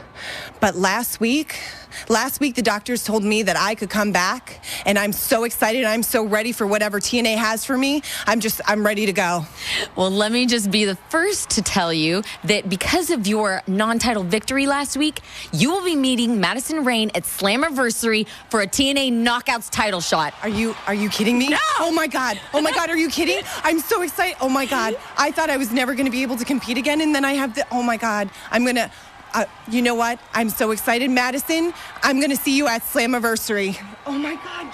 But last week, the doctors told me that I could come back, and I'm so excited. I'm so ready for whatever TNA has for me. I'm ready to go. Well, let me just be the first to tell you that because of your non-title victory last week, you will be meeting Madison Rayne at Slammiversary for a TNA Knockouts title shot. Are you kidding me? No! Oh my God, are you kidding? I'm so excited. Oh my God, I thought I was never going to be able to compete again, and then I have oh my God, I'm going to... you know what? I'm so excited, Madison. I'm going to see you at Slammiversary. Oh, my God.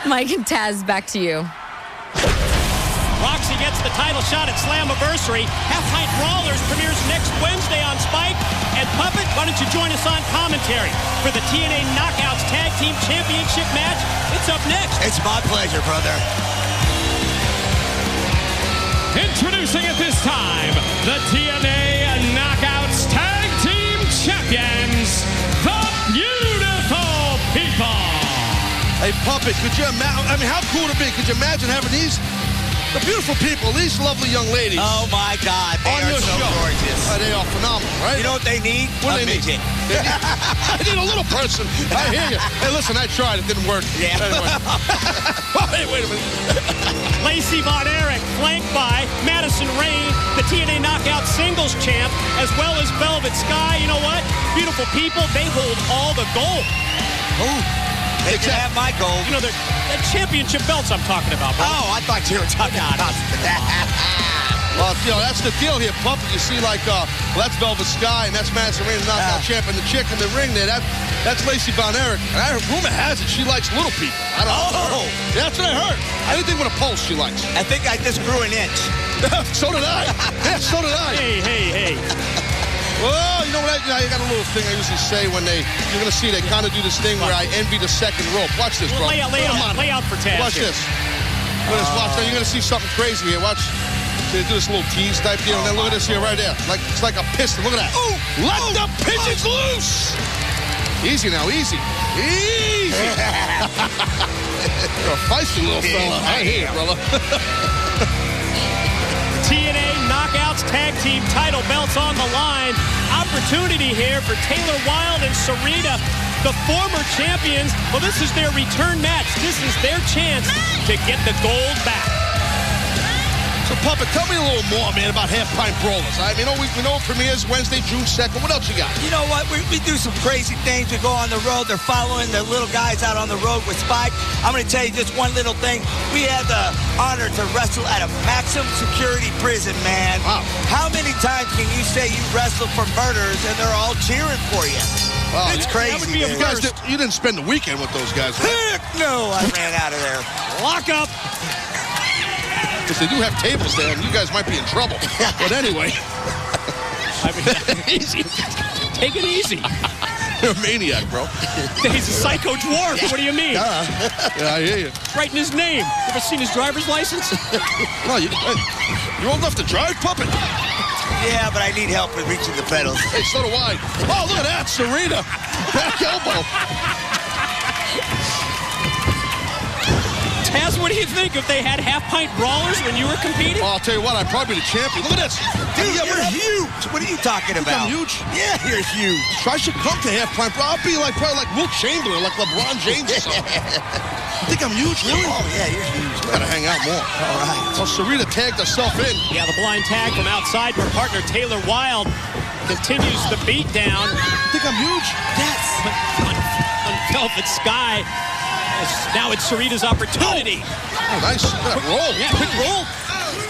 Mike and Taz, back to you. Roxy gets the title shot at Slammiversary. Half Pint Brawlers premieres next Wednesday on Spike. And Puppet, why don't you join us on commentary for the TNA Knockouts Tag Team Championship match? It's up next. It's my pleasure, brother. Introducing at this time, the TNA Knockouts Tag Team Champions, the Beautiful People. Hey, Puppet, could you imagine? I mean, how cool would it be? Could you imagine having these The beautiful people, these lovely young ladies. Oh, my God. They on are your so show. gorgeous. They are phenomenal, right? You know what they need? What do a they midget. need? They need a little person. I hear you. Hey, listen, I tried. It didn't work. Yeah. Anyway. Hey, wait a minute. Lacey Von Erich, flanked by Madison Rain, the TNA Knockout Singles champ, as well as Velvet Sky. You know what? Beautiful people, they hold all the gold. Oh, they can have my gold. You know, the championship belts I'm talking about, bro. Oh, I thought you were talking about that. Well, you know, that's the deal here, Puppet. You see, like, that's Velvet Sky, and that's Madison Rain, the knockout champ, and the chick in the ring there, that's Lacey Von Erich. And rumor has it she likes little people. I don't know. Yeah, that's what I heard. Anything with a pulse she likes. I think I just grew an inch. So did I. Yeah, so did I. Hey. Well, you know what? I got a little thing I usually say when you're going to see they kind of do this thing where I envy the second rope. Watch this, bro. Lay out for Taz. Watch this. Watch. Now you're going to see something crazy here. Watch. They do this little tease type deal, and then look at this here right there. It's like a piston. Look at that. Oh, let the pigeons loose. Easy now, easy. You're a feisty little fella. I hear you, brother. TNA Knockouts Tag Team title belts on the line. Opportunity here for Taylor Wilde and Sarita, the former champions. Well, this is their return match. This is their chance to get the gold back. So, Puppet, tell me a little more, man, about Half Pint Brawlers. I mean, we know it premieres Wednesday, June 2nd. What else you got? You know what? We do some crazy things. We go on the road. They're following the little guys out on the road with Spike. I'm going to tell you just one little thing. We had the honor to wrestle at a maximum security prison, man. Wow. How many times can you say you wrestled for murderers and they're all cheering for you? Wow, it's crazy. That would be a you guys you didn't spend the weekend with those guys, right? Heck no, I ran out of there. Lock up. Because they do have tables there, and you guys might be in trouble. But anyway. I mean, easy. Take it easy. You're a maniac, bro. He's a psycho dwarf. What do you mean? Yeah, I hear you. Writing his name. Ever seen his driver's license? Well, you're old enough to drive, Puppet? Yeah, but I need help with reaching the pedals. Hey, so do I. Oh, look at that, Sarita. Back elbow. Taz, what do you think if they had half-pint brawlers when you were competing? Oh, I'll tell you what, I'd probably be the champion. Look at this. Dude, you're huge. What are you talking about? I'm huge? Yeah, you're huge. So I should come to half-pint brawl. I'll be probably like Wilt Chamberlain, like LeBron James or something. You think I'm huge, really? Oh, yeah, you're huge. Gotta hang out more. All right. Well, Sarita tagged herself in. Yeah, the blind tag from outside where partner Taylor Wilde continues the beat down. You think I'm huge? Yes. On Velvet Sky. Now it's Sarita's opportunity. Oh, nice. Quick roll. Yeah, quick roll.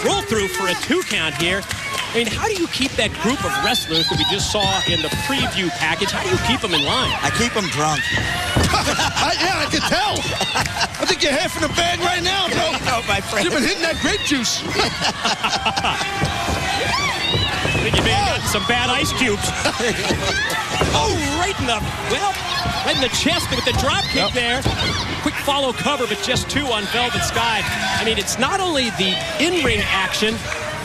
Roll through for a 2 count here. I mean, how do you keep that group of wrestlers that we just saw in the preview package? How do you keep them in line? I keep them drunk. Yeah, I can tell. I think you're half in the bag right now, bro. No, my friend. You've been hitting that grape juice. I think you may have gotten some bad ice cubes. Oh, right in the chest with the drop kick there. Quick follow cover, but just 2 on Velvet Sky. I mean, it's not only the in-ring action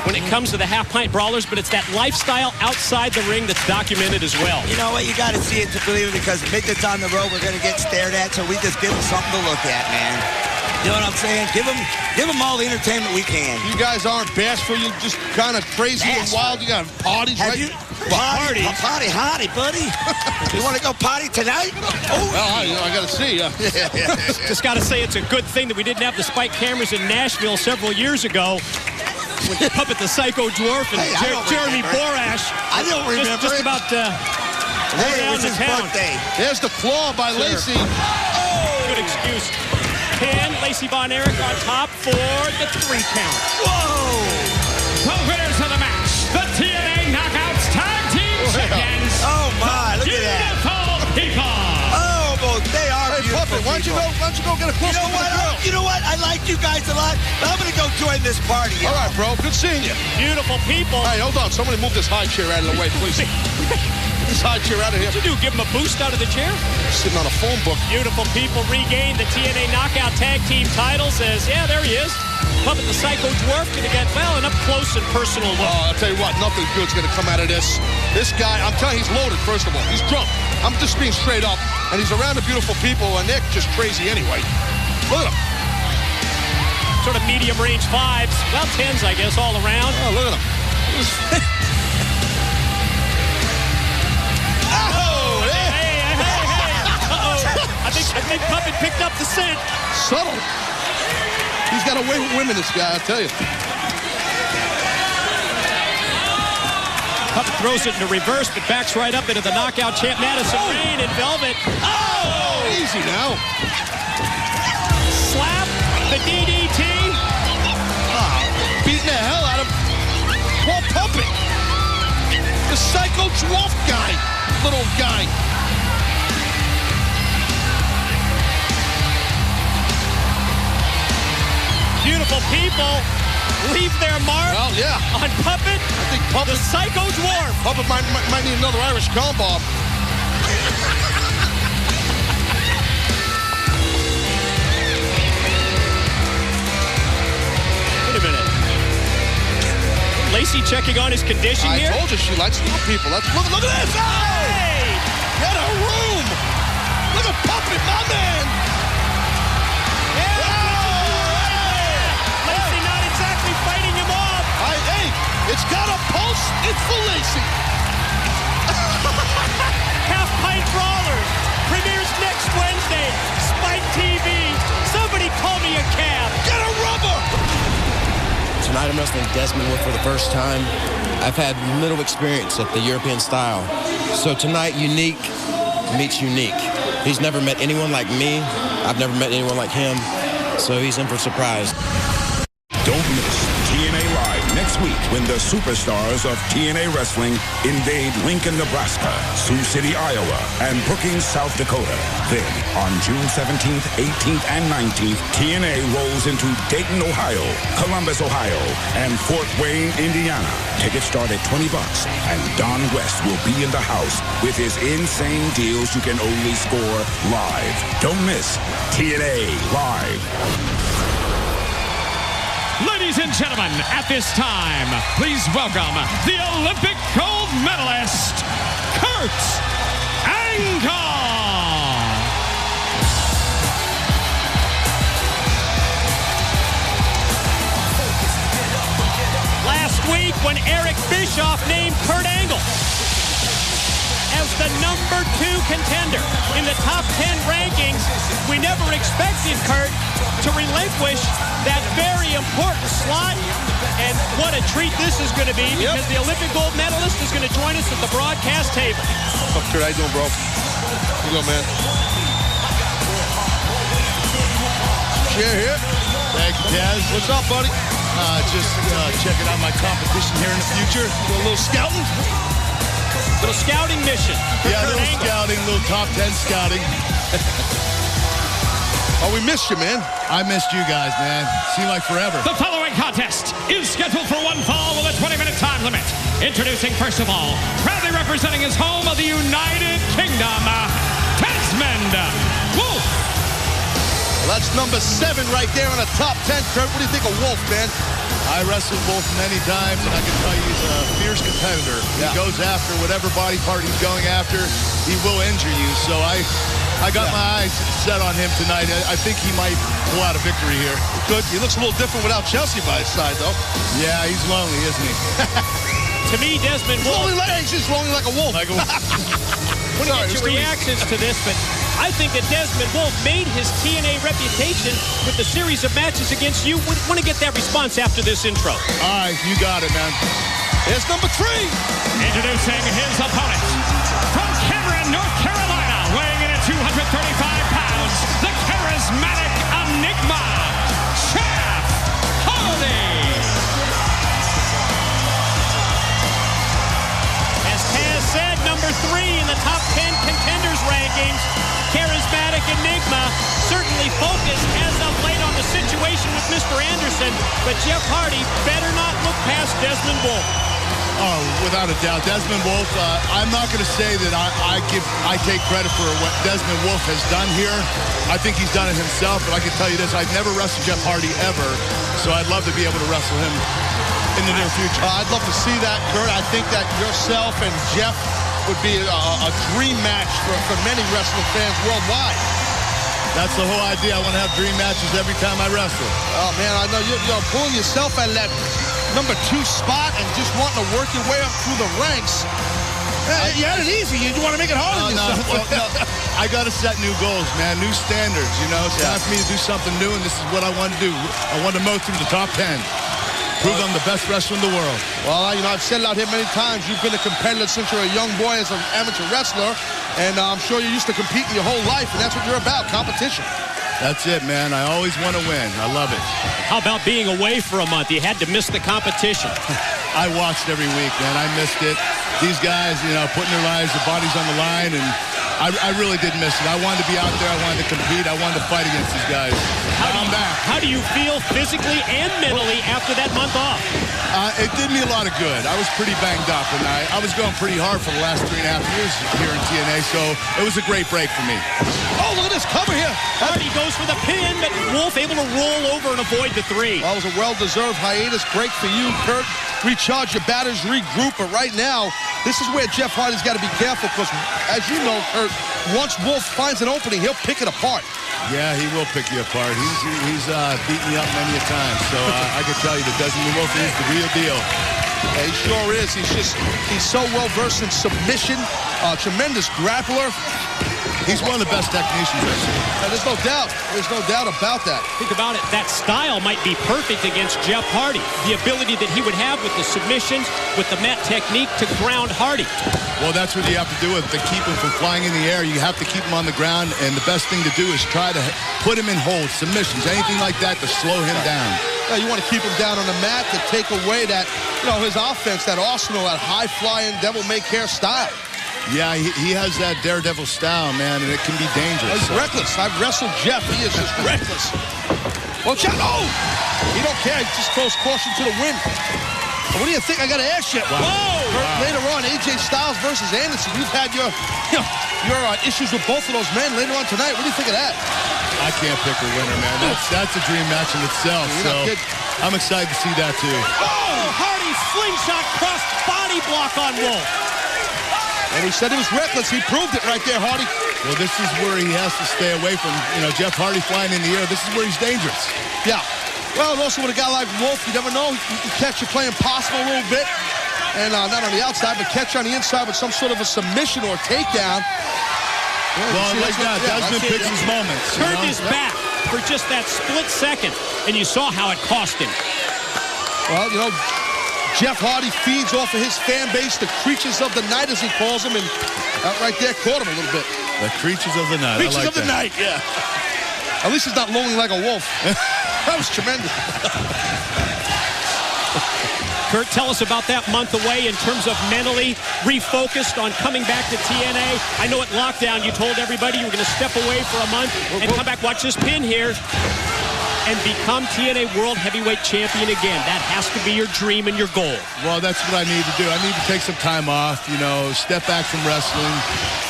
when it comes to the half-pint brawlers, but it's that lifestyle outside the ring that's documented as well. You know what? You got to see it to believe it, because midgets on the road, we're going to get stared at, so we just give them something to look at, man. You know what I'm saying? Give them all the entertainment we can. You guys aren't bashful. You're just kind of crazy and wild. You got parties, Have right? you? Party, hottie, buddy. You want to go potty tonight? Oh, well, I got to see. Just got to say it's a good thing that we didn't have the spike cameras in Nashville several years ago with Puppet the Psycho Dwarf and Jeremy Borash. I don't remember. Just about hey, it was his birthday. There's the claw by Lacey. Oh, good excuse. Pin, Lacey Von Erich on top for the 3 count. Whoa! The winners of the match, the TNA Knockouts Tag Team Champions. Oh my, look at that. Beautiful people. Oh, well, they are beautiful Puppet, why don't you go get a close look at the girl? You know what? I like you guys a lot, but I'm going to go join this party. All right, bro. Good seeing you. Beautiful people. Hey, hold on. Somebody move this high chair out of the way, please. This high chair out of here. What'd you do? Give him a boost out of the chair? Sitting on a phone book. Beautiful people regain the TNA Knockout Tag Team title. Says, yeah, there he is. Puppet the Psycho Dwarf going to get, an up close and personal look. Oh, I'll tell you what, nothing good's going to come out of this. This guy, I'm telling you, he's loaded, first of all. He's drunk. I'm just being straight up. And he's around the beautiful people, and they're just crazy anyway. Look at him. sort of medium range 5s. Well, 10s, I guess, all around. Oh, look at him. I think Puppet picked up the scent. Subtle. He's got away with women, this guy, I'll tell you. Puppet throws it into reverse, but backs right up into the knockout champ, Madison Rayne in Velvet. Oh! Easy now. Slap, the DDT. Beating the hell out of Paul Puppet. The psycho dwarf guy. Little guy. Beautiful people leave their mark on Puppet. I think Puppet, the psycho dwarf. Puppet might need another Irish calm bomb. Wait a minute. Lacey checking on his condition here. I told you she likes little people. Look at this. Hey! Get a room. Look at Puppet, my man. It's got a pulse. It's for Lacey. Half Pint Brawlers premieres next Wednesday. Spike TV. Somebody call me a cab. Get a rubber. Tonight I'm wrestling Desmond Wolf for the first time. I've had little experience at the European style. So tonight, unique meets unique. He's never met anyone like me. I've never met anyone like him. So he's in for a surprise. Don't miss TNA Live next week when the superstars of TNA Wrestling invade Lincoln, Nebraska, Sioux City, Iowa, and Brookings, South Dakota. Then, on June 17th, 18th, and 19th, TNA rolls into Dayton, Ohio, Columbus, Ohio, and Fort Wayne, Indiana. Tickets start at $20, and Don West will be in the house with his insane deals you can only score live. Don't miss TNA Live. Ladies and gentlemen, at this time, please welcome the Olympic gold medalist, Kurt Angle. Last week, when Eric Bischoff named Kurt Angle as the number 2 contender in the top 10 rankings, we never expected Kurt to relinquish that very important slot. And what a treat this is going to be, because the Olympic gold medalist is going to join us at the broadcast table. What's up, Kurt? How you doing, bro? Here you go, man. Chair here. Thank you, Taz. What's up, buddy? Just checking out my competition here in the future. Doing a little scouting? Little scouting mission. Yeah, a little scouting, little top 10 scouting. Oh, we missed you, man. I missed you guys, man. Seemed like forever. The following contest is scheduled for one fall with a 20-minute time limit. Introducing, first of all, proudly representing his home of the United Kingdom, Desmond Wolf. Well, that's number 7 right there on the top 10. Kurt, what do you think of Wolf, man? I wrestled Wolf many times, and I can tell you he's a fierce competitor. Yeah. He goes after whatever body part he's going after. He will injure you. So I got my eyes set on him tonight. I think he might pull out a victory here. Good. He looks a little different without Chelsea by his side, though. Yeah, he's lonely, isn't he? To me, Desmond Wolf. He's just lonely like a wolf. I want to get your reactions to this, but I think that Desmond Wolf made his TNA reputation with the series of matches against you. Want to get that response after this intro. All right, you got it, man. Here's number 3. Introducing his opponent from Cameron, North Carolina, weighing in at 235 pounds, the charismatic Enigma, Jeff Hardy. As Taz said, number 3 in the top 10 contenders rankings, charismatic Enigma, certainly focused as of late on the situation with Mr. Anderson, but Jeff Hardy better not look past Desmond Wolf. Oh, without a doubt. Desmond Wolf, I'm not going to say that I take credit for what Desmond Wolf has done here. I think he's done it himself, but I can tell you this, I've never wrestled Jeff Hardy ever, so I'd love to be able to wrestle him in the near future. I'd love to see that, Kurt. I think that yourself and Jeff would be a dream match for many wrestling fans worldwide. That's the whole idea. I want to have dream matches every time I wrestle. Oh, man, I know you're pulling yourself out of that number 2 spot and just wanting to work your way up through the ranks. You had it easy. You want to make it hard on yourself. No. I got to set new goals, man, new standards. You know, it's time for me to do something new, and this is what I want to do. I want to move through the top 10. Prove I'm the best wrestler in the world. Well, I've said it out here many times. You've been a competitor since you're a young boy as an amateur wrestler, and I'm sure you're used to competing your whole life, and that's what you're about, competition. That's it, man. I always want to win. I love it. How about being away for a month? You had to miss the competition. I watched every week, man. I missed it. These guys, putting their lives, their bodies on the line, and I really did miss it. I wanted to be out there. I wanted to compete. I wanted to fight against these guys. I'm back. How do you feel physically and mentally after that month off? It did me a lot of good. I was pretty banged up, and I was going pretty hard for the last 3.5 years here in TNA, so it was a great break for me. Oh, look at this cover here. Hardy goes for the pin, but Wolf able to roll over and avoid the 3. Well, it was a well-deserved hiatus break for you, Kurt. Recharge your batters, regroup, but right now, this is where Jeff Hardy's got to be careful because, as you know, Kurt, once Wolf finds an opening, he'll pick it apart. Yeah, he will pick you apart. He's beaten you up many a time, so I can tell you that Desmond Wolf is the real deal. Yeah, he sure is. He's so well-versed in submission, tremendous grappler. He's one of the best technicians I've seen. There's no doubt. There's no doubt about that. Think about it. That style might be perfect against Jeff Hardy. The ability that he would have with the submissions, with the mat technique to ground Hardy. Well, that's what you have to do to keep him from flying in the air. You have to keep him on the ground, and the best thing to do is try to put him in holds, submissions, anything like that to slow him down. Yeah, you want to keep him down on the mat to take away that, his offense, that arsenal, that high-flying, devil-may-care style. Yeah, he has that daredevil style, man, and it can be dangerous. He's reckless. I've wrestled Jeff. He is just reckless. Watch out. Oh! He don't care. He just throws caution to the wind. What do you think? I got to ask you. Wow. Whoa! Later on, AJ Styles versus Anderson. You've had your issues with both of those men later on tonight. What do you think of that? I can't pick a winner, man. That's a dream match in itself. So I'm excited to see that, too. Oh! Hardy slingshot cross body block on Wolf. And he said he was reckless. He proved it right there, Hardy. Well, this is where he has to stay away from, Jeff Hardy flying in the air. This is where he's dangerous. Yeah. Well, and also with a guy like Wolf, you never know. You can catch you playing possible a little bit. And not on the outside, but catch you on the inside with some sort of a submission or takedown. Well, like that. Desmond picks his moments. Turned his back for just that split second, and you saw how it cost him. Well, Jeff Hardy feeds off of his fan base, the creatures of the night, as he calls them, and right there caught him a little bit. The creatures of the night. Creatures of the night, yeah. At least he's not lonely like a wolf. That was tremendous. Kurt, tell us about that month away in terms of mentally refocused on coming back to TNA. I know at lockdown you told everybody you were going to step away for a month and come back. Watch this pin here. And become TNA World Heavyweight Champion again. That has to be your dream and your goal. Well, that's what I need to do. I need to take some time off, step back from wrestling,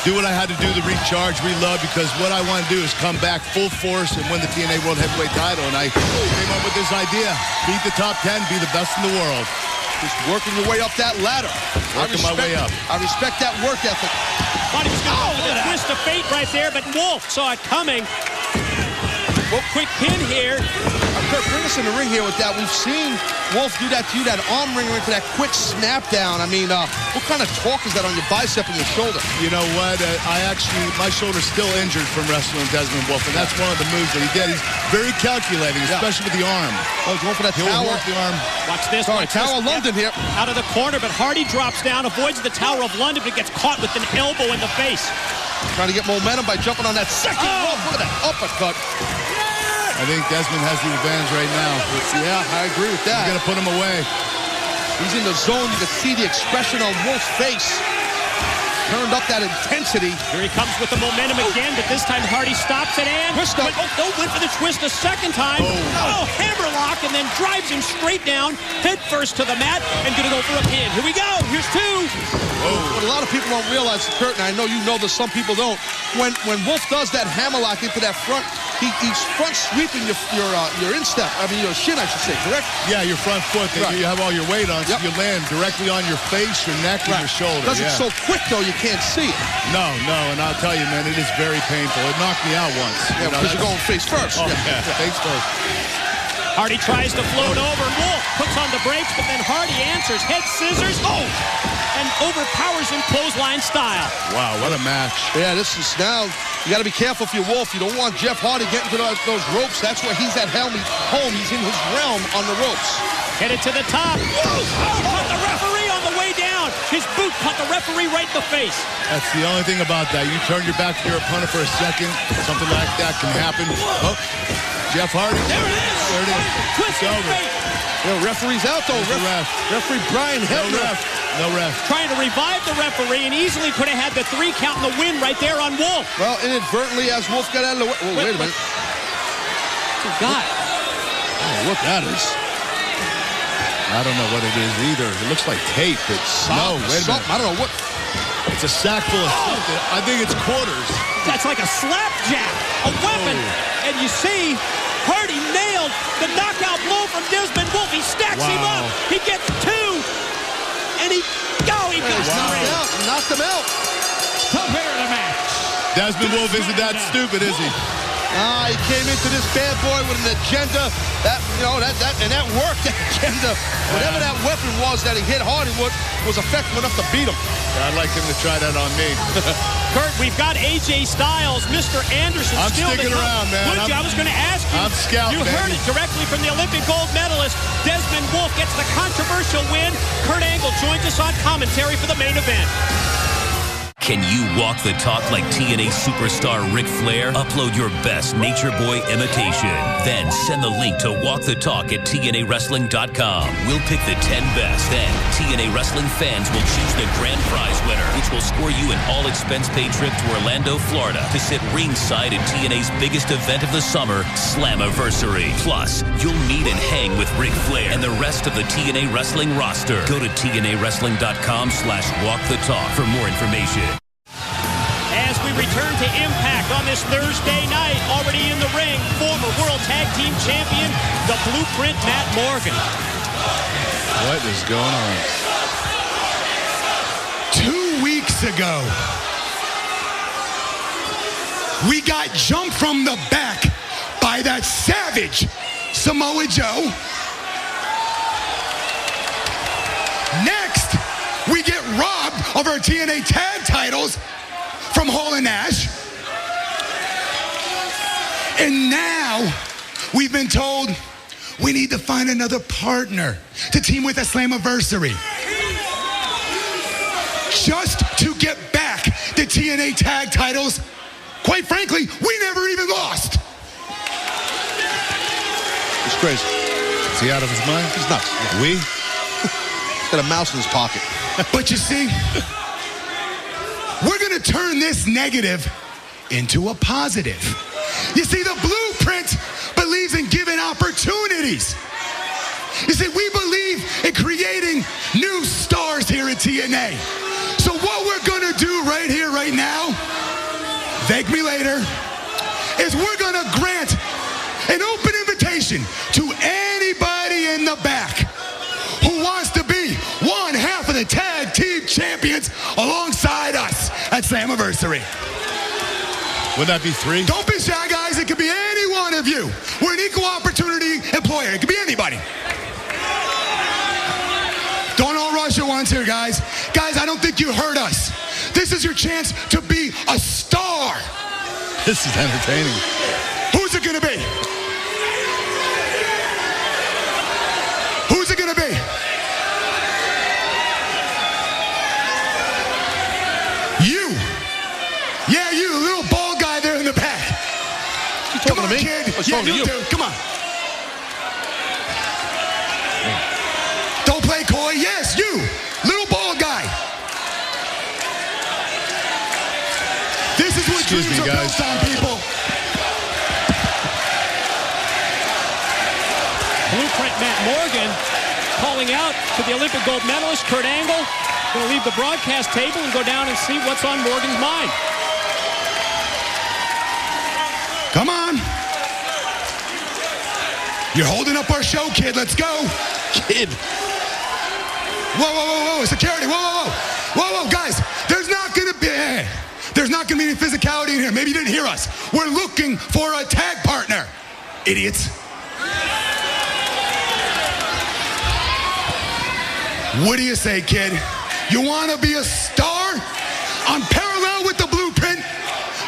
do what I had to do to recharge, reload, because what I want to do is come back full force and win the TNA World Heavyweight title. And I came up with this idea, beat the top 10, be the best in the world. Just working your way up that ladder. Working my way up. I respect that work ethic. Thought he was going to go for the twist of fate right there, but Wolf saw it coming. Well, quick pin here. Kurt, bring us in the ring here with that. We've seen Wolf do that to you, that arm wringer into that quick snap down. I mean, what kind of torque is that on your bicep and your shoulder? You know what? My shoulder's still injured from wrestling Desmond Wolf, and that's one of the moves that he did. He's very calculating, especially with the arm. Oh, he's going for that tower. Work the arm. Watch this. Sorry, Tower of London here. Out of the corner, but Hardy drops down, avoids the Tower of London, but gets caught with an elbow in the face. Trying to get momentum by jumping on that second rope. Look at that uppercut. I think Desmond has the advantage right now. Yeah, I agree with that. He's going to put him away. He's in the zone. You can see the expression on Wolf's face. Turned up that intensity. Here he comes with the momentum again, but this time Hardy stops it and twist up. Went for the twist a second time. Hammerlock, and then drives him straight down, head first to the mat, and gonna go for a pin. Here we go. Here's 2. What a lot of people don't realize, Kurt, and I know you know this, some people don't. When Wolf does that hammerlock into that front He's front sweeping your instep. I mean, your shin, I should say, correct? Yeah, your front foot. Right. You have all your weight on, so you land directly on your face, your neck, and your shoulder. Because it's so quick, though, you can't see it. No, and I'll tell you, man, it is very painful. It knocked me out once. Yeah, because you're going face first. Oh, yeah, face first. Hardy tries to float over. Wolf puts on the brakes, but then Hardy answers. Head scissors. Oh! And overpowers him clothesline style. Wow, what a match. Yeah, this is now, you got to be careful for your Wolf. You don't want Jeff Hardy getting to those ropes. That's where he's at home. He's in his realm on the ropes. Headed to the top. Whoa! He caught the referee on the way down. His boot caught the referee right in the face. That's the only thing about that. You turn your back to your opponent for a second, something like that can happen. Oh, Jeff Hardy. There it is. There it is. Twist it's over. Referee's out, though. Referee Brian Hebner. No ref. Trying to revive the referee, and easily could have had the 3 count in the win right there on Wolf. Well, inadvertently, as Wolf got out of the way. Oh, wait a minute. Oh, God. Oh, look, that is. I don't know what it is either. It looks like tape. It's no, wait a minute. I don't know what. It's a sack full of something. I think it's quarters. That's like a slapjack, a weapon. And you see, Hardy nailed the knockout blow from Desmond Wolf. He stacks him up. He gets 2. And he got He knocked him out. Prepare the match. Desmond Wolf isn't that stupid, is he? He came into this bad boy with an agenda. That worked, that agenda. Whatever that weapon was that he hit Hardy with was effective enough to beat him. I'd like him to try that on me. Kurt, we've got AJ Styles, Mr. Anderson. I'm still sticking around, man. I was going to ask you. I'm scouting, You heard it directly from the Olympic gold medalist. Desmond Wolf gets the controversial win. Kurt Angle joins us on commentary for the main event. Can you walk the talk like TNA superstar Ric Flair? Upload your best Nature Boy imitation. Then send the link to Walk the Talk at TNAWrestling.com. We'll pick the 10 best. Then TNA Wrestling fans will choose the grand prize winner, which will score you an all-expense-paid trip to Orlando, Florida to sit ringside at TNA's biggest event of the summer, Slammiversary. Plus, you'll meet and hang with Ric Flair and the rest of the TNA Wrestling roster. Go to TNAWrestling.com/walkthetalk for more information. As we return to Impact on this Thursday night, already in the ring, former World Tag Team Champion, the Blueprint Matt Morgan. What is going on? 2 weeks ago, we got jumped from the back by that savage Samoa Joe. Next, we get robbed of our TNA tag titles from Hall and Nash. And now we've been told we need to find another partner to team with at Slammiversary. Just to get back the TNA tag titles, quite frankly, we never even lost. It's crazy. Is he out of his mind? He's nuts. He's got a mouse in his pocket. But you see, we're going to turn this negative into a positive. You see, the Blueprint believes in giving opportunities. You see, we believe in creating new stars here at TNA. So what we're going to do right here, right now, thank me later, is we're going to grant an open invitation to anybody in the back who wants to be one half of the tag team champions alongside us at Slammiversary. Would that be 3? Don't be shy, guys. It could be any one of you. We're an equal opportunity employer. It could be anybody. Don't all rush at once here, guys. Guys, I don't think you heard us. This is your chance to be a star. This is entertaining. Who's it going to be? Who's it going to be? You. Yeah, you, the little bald guy there in the back. You talking to me? Kid. I was Yeah, talking to you. do. Come on. Don't play coy. Yes, you, little bald guy. This is what Excuse dreams me, are guys. built on, people. Blueprint Matt Morgan calling out to the Olympic gold medalist Kurt Angle. Going to leave the broadcast table and go down and see what's on Morgan's mind. Come on. You're holding up our show, kid. Let's go. Kid. Whoa. Security. Whoa, guys. There's not going to be any physicality in here. Maybe you didn't hear us. We're looking for a tag partner. Idiots. What do you say, kid? You want to be a star on parallel with the blueprint?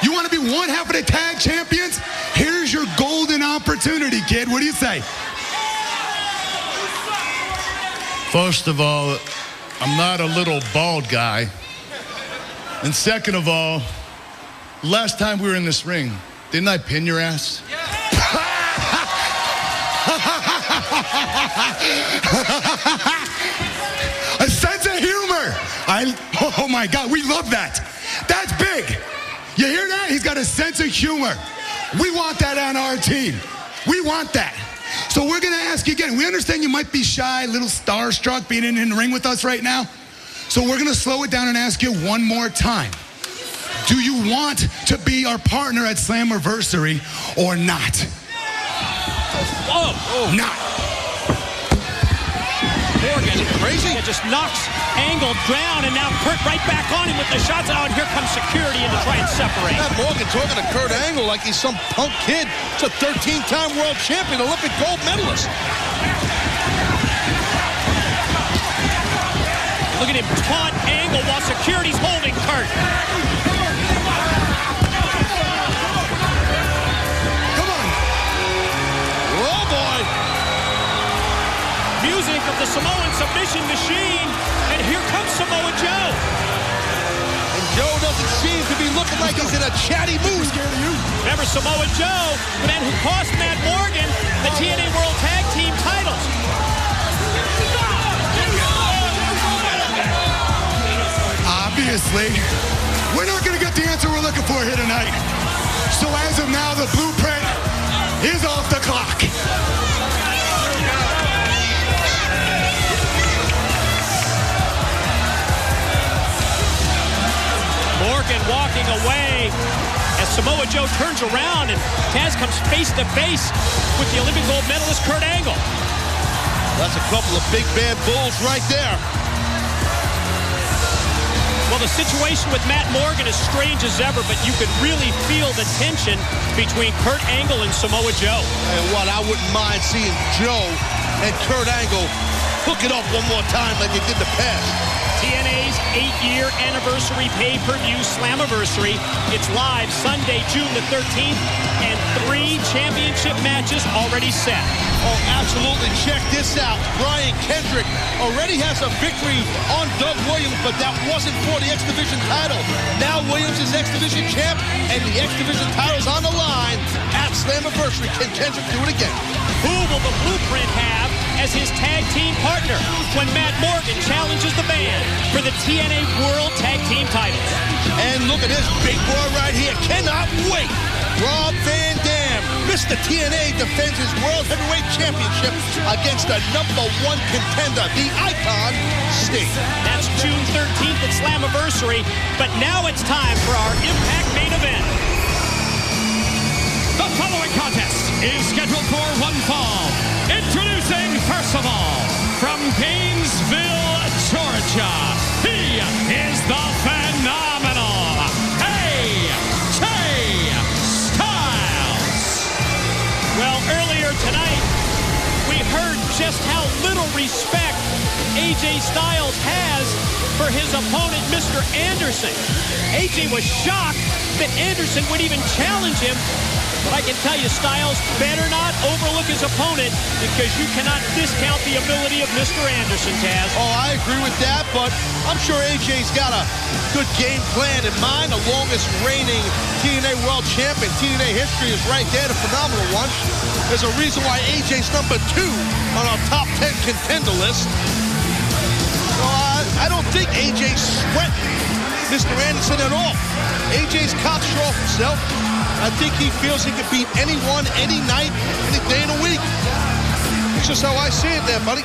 You want to be one half of the tag champions? Here's your golden opportunity, kid. What do you say? First of all, I'm not a little bald guy. And second of all, last time we were in this ring, didn't I pin your ass? A sense of humor. Oh my God, we love that. That's big. You hear that? He's got a sense of humor. We want that on our team. We want that. So we're going to ask you again. We understand you might be shy, a little starstruck being in the ring with us right now. So we're going to slow it down and ask you one more time. Do you want to be our partner at Slammiversary or not? Oh. Not. Morgan crazy. It just knocks Angle down, and now Kurt right back on him with the shots. Oh, and here comes security in to try and separate. Matt Morgan talking to Kurt Angle like he's some punk kid. It's a 13-time world champion, Olympic gold medalist. Look at him taunt Angle while security's holding Kurt. Music of the Samoan submission machine, and here comes Samoa Joe. And Joe doesn't seem to be looking like he's in a chatty mood. Remember Samoa Joe, the man who cost Matt Morgan the TNA World Tag Team titles. Obviously, we're not going to get the answer we're looking for here tonight. So as of now, the blueprint is off the clock. Morgan walking away as Samoa Joe turns around and Taz comes face to face with the Olympic gold medalist Kurt Angle. That's a couple of big bad bulls right there. Well, the situation with Matt Morgan is strange as ever, but you could really feel the tension between Kurt Angle and Samoa Joe. And what, I wouldn't mind seeing Joe and Kurt Angle hook it up one more time like they did the past. TNA's 8-year anniversary pay-per-view Slammiversary. It's live Sunday, June the 13th, and 3 championship matches already set. Oh, absolutely. Check this out. Brian Kendrick already has a victory on Doug Williams, but that wasn't for the X Division title. Now Williams is X Division champ, and the X Division title's on the line at Slammiversary. Can Kendrick do it again? Who will the Blueprint have as his tag team partner when Matt Morgan challenges the band for the TNA World Tag Team titles? And look at this big boy right here. Cannot wait. Rob Van Dam, Mr. TNA, defends his World Heavyweight Championship against the #1 contender, the Icon, Sting. That's June 13th at Slammiversary, but now it's time for our Impact main event. The following contest is scheduled for one fall. Introducing, first of all, from Gainesville, Georgia, he is the phenomenal AJ Styles. Well, earlier tonight, we heard just how little respect AJ Styles has for his opponent, Mr. Anderson. AJ was shocked that Anderson would even challenge him. But I can tell you, Styles better not overlook his opponent because you cannot discount the ability of Mr. Anderson, Taz. Oh, I agree with that, but I'm sure AJ's got a good game plan in mind. The longest reigning TNA World Champion. TNA history is right there, the phenomenal one. There's a reason why AJ's #2 on our top 10 contender list. So I don't think AJ's sweating Mr. Anderson at all. AJ's cocksure off himself. I think he feels he can beat anyone, any night, any day in the week. It's just how I see it there, buddy.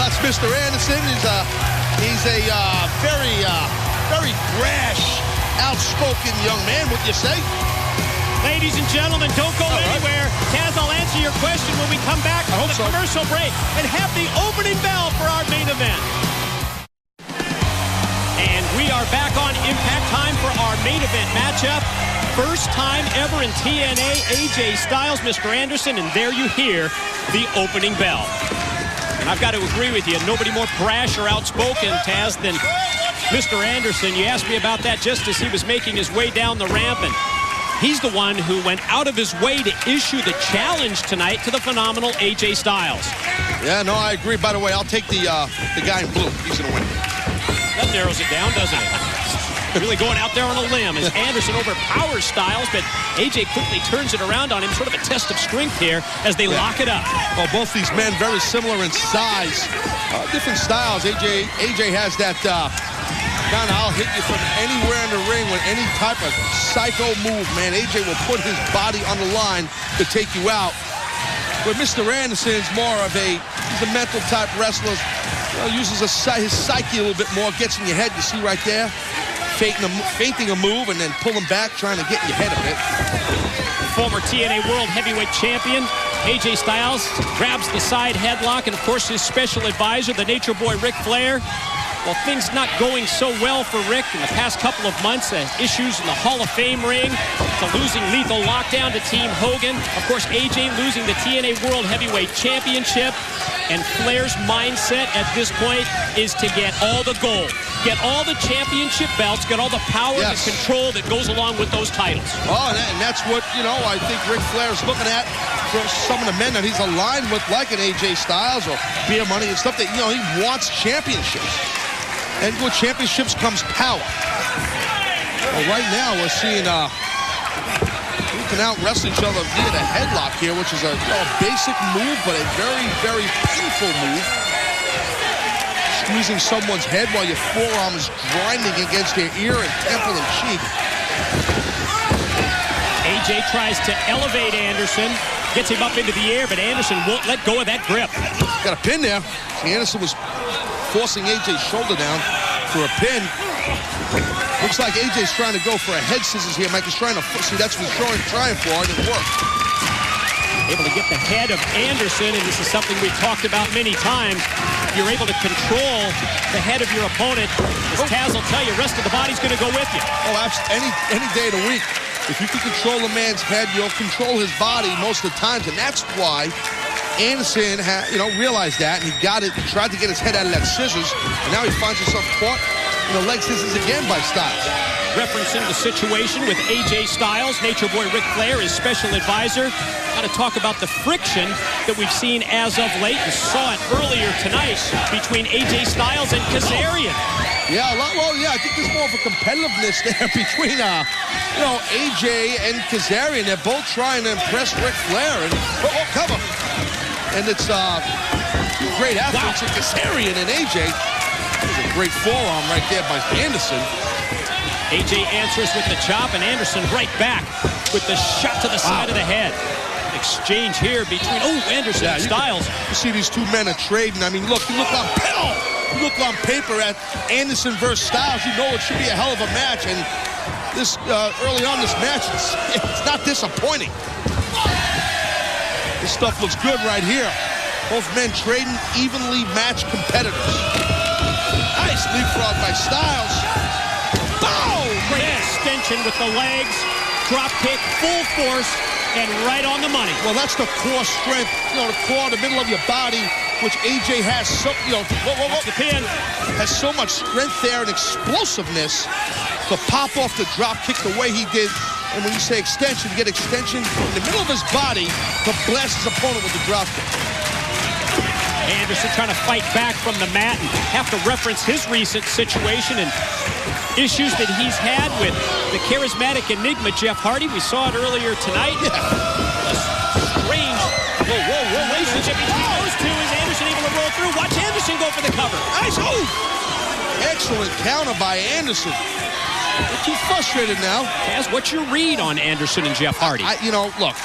Well, that's Mr. Anderson. He's a very brash, outspoken young man, would you say? Ladies and gentlemen, don't go anywhere. Taz, I'll answer your question when we come back from the commercial break and have the opening bell for our main event. And we are back on Impact time for our main event matchup. First time ever in TNA, AJ Styles, Mr. Anderson, and there you hear the opening bell. And I've got to agree with you, nobody more brash or outspoken, Taz, than Mr. Anderson. You asked me about that just as he was making his way down the ramp, and he's the one who went out of his way to issue the challenge tonight to the phenomenal AJ Styles. Yeah, no, I agree. By the way, I'll take the guy in blue. He's going to win. That narrows it down, doesn't it? Really going out there on a limb as Anderson overpowers Styles, but AJ quickly turns it around on him, sort of a test of strength here as they lock it up. Well, both these men very similar in size, different styles. AJ has that kind of I'll hit you from anywhere in the ring with any type of psycho move, man. AJ will put his body on the line to take you out. But Mr. Anderson's more of he's a mental type wrestler. Uses his psyche a little bit more, gets in your head, you see right there. Feinting a move and then pulling back, trying to get in your head a bit. Former TNA World Heavyweight Champion AJ Styles grabs the side headlock, and of course his special advisor, the Nature Boy Ric Flair. Well, things not going so well for Rick in the past couple of months. Issues in the Hall of Fame ring, to losing Lethal Lockdown to Team Hogan. Of course, AJ losing the TNA World Heavyweight Championship. And Flair's mindset at this point is to get all the gold, get all the championship belts, get all the power and control that goes along with those titles. Oh, and that's what, I think Ric Flair's looking at for some of the men that he's aligned with, like an AJ Styles or Beer Money and stuff that, he wants championships. And with championships comes power. Well, right now we're seeing we can out-wrestle each other via the headlock here, which is a basic move, but a very, very painful move. Squeezing someone's head while your forearm is grinding against their ear and temple and cheek. AJ tries to elevate Anderson, gets him up into the air, but Anderson won't let go of that grip. Got a pin there. See, Anderson was forcing AJ's shoulder down for a pin. Looks like AJ's trying to go for a head scissors here. Mike is trying to, see, that's what he's trying for, and it worked. Able to get the head of Anderson, and this is something we've talked about many times. You're able to control the head of your opponent. As Taz will tell you, the rest of the body's going to go with you. Oh, absolutely. Any day of the week. If you can control a man's head, you'll control his body most of the times, and that's why Anderson realized that, and he got it, tried to get his head out of that scissors, and now he finds himself caught in the leg scissors again by Styles. Referencing the situation with AJ Styles, Nature Boy Ric Flair is special advisor. Got to talk about the friction that we've seen as of late. We saw it earlier tonight between AJ Styles and Kazarian. Yeah, I think there's more of a competitiveness there between, AJ and Kazarian. They're both trying to impress Ric Flair, and cover. And it's great athletes in Kazarian and AJ. There's a great forearm right there by Anderson. AJ answers with the chop, and Anderson right back with the shot to the side of the head. Exchange here between Anderson and Styles. You see these two men are trading. I mean, look on paper at Anderson versus Styles. You know it should be a hell of a match, and this early on this match, it's not disappointing. This stuff looks good right here. Both men trading, evenly matched competitors. Nice leapfrog by Styles. Boom! Great extension with the legs. Drop kick, full force, and right on the money. Well, that's the core strength. The core, the middle of your body, which AJ has so, That's the pin. Has so much strength there and explosiveness to pop off the drop kick the way he did. And when you say extension, you get extension in the middle of his body to blast his opponent with the drop kick. Anderson trying to fight back from the mat and have to reference his recent situation and issues that he's had with the charismatic enigma Jeff Hardy. We saw it earlier tonight. A strange relationship between those two. Is Anderson able to roll through? Watch Anderson go for the cover. Nice. Oh! Excellent counter by Anderson. They're too frustrated now. Taz, what's your read on Anderson and Jeff Hardy? Look,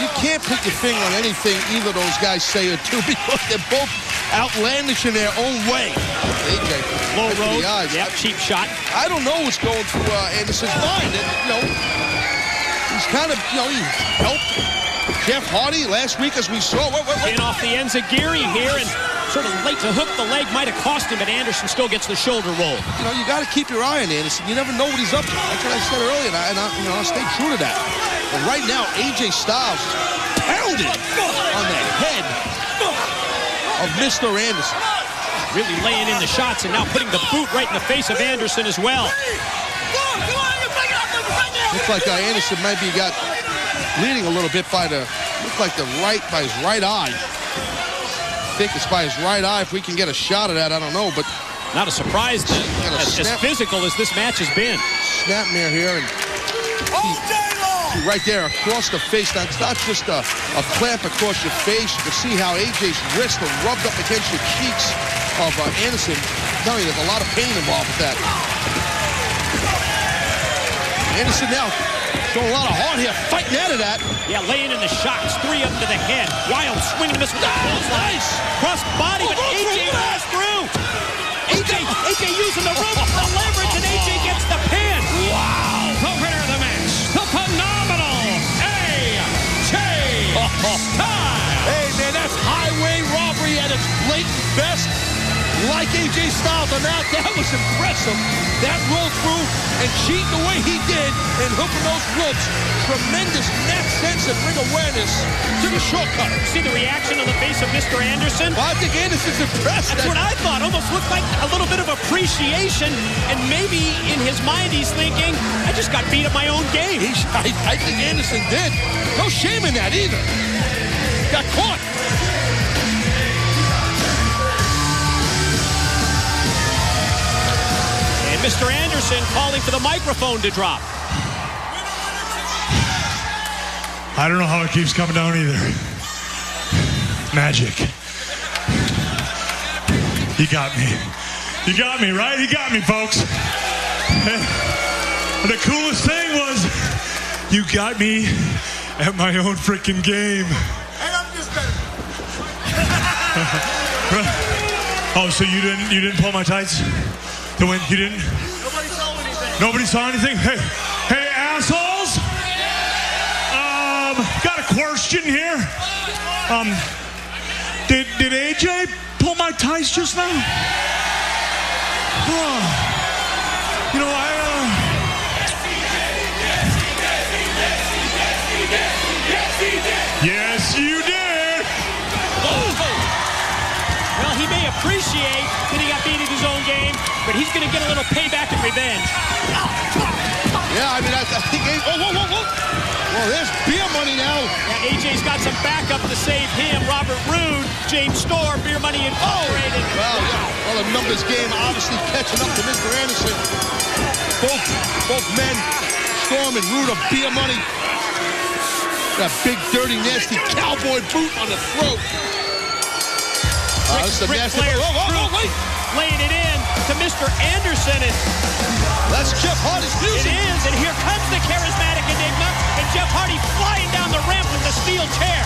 you can't put your finger on anything either of those guys say or do because they're both outlandish in their own way. AJ, low right to road. the eyes. Yep, cheap shot. I don't know what's going through Anderson's mind. He's kind of, he helped Jeff Hardy last week, as we saw. In off the ends of Geary here, and sort of late to hook the leg might have cost him, but Anderson still gets the shoulder roll. You got to keep your eye on Anderson. You never know what he's up to. That's what I said earlier, and I'll stay true to that. But right now, AJ Styles pounded on the head of Mr. Anderson. Really laying in the shots and now putting the boot right in the face of Anderson as well. Looks like Anderson might be bleeding a little bit by his right eye. I think it's by his right eye. If we can get a shot of that, I don't know, but not a surprise then, as physical as this match has been. Snapmare here, and right there across the face. Now, it's not just a clamp across your face. You can see how AJ's wrists are rubbed up against your cheeks of Anderson. I'm telling you, there's a lot of pain involved with that. Anderson now showing a lot of heart here, fighting out of that. Yeah, laying in the shots, 3 up to the head. Wild swinging and miss with the nice cross body, but AJ goes through. AJ using the rope for leverage, and AJ gets the pin. Wow! The winner of the match, the phenomenal AJ Styles. Hey, man, that's highway robbery at its blatant best. Like AJ Styles on that was impressive. That roll through and cheating the way he did and hooking those ropes. Tremendous net sense and ring awareness to the shortcut. See the reaction on the face of Mr. Anderson? Well, I think Anderson's impressed. That's what I thought. Almost looked like a little bit of appreciation, and maybe in his mind he's thinking, I just got beat at my own game. I think Anderson did. No shame in that either. Got caught. Mr. Anderson calling for the microphone to drop. I don't know how it keeps coming down either. Magic. He got me. He got me, right? He got me, folks. And the coolest thing was, you got me at my own freaking game. And I'm just better. Oh, so you didn't pull my tights? The win, you didn't? Nobody saw anything. Nobody saw anything? Hey, assholes! Got a question here. Did AJ pull my tights just now? Yes, you did. Well, he may appreciate that he got beat at his own game, but he's going to get a little payback and revenge. Yeah, I mean, I think... Whoa. Well, there's beer money now. Yeah, AJ's got some backup to save him. Robert Roode, James Storm, Beer Money Incorporated. Well, the numbers game obviously catching up to Mr. Anderson. Both men, Storm and Roode, are Beer Money. That big, dirty, nasty cowboy boot on the throat. This is a nasty... Wait. Laying it in to Mr. Anderson. And that's Jeff Hardy's music. It is, and here comes the charismatic Enigma, and Jeff Hardy flying down the ramp with the steel chair.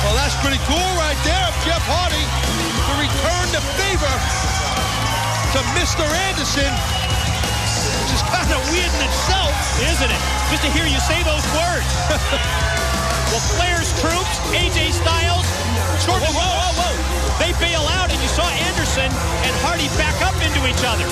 Well, that's pretty cool right there of Jeff Hardy to return the favor to Mr. Anderson, which is kind of weird in itself, isn't it? Just to hear you say those words. Well, Flair's troops, AJ Styles, whoa. They bail out, and you saw Anderson and Hardy back up into each other.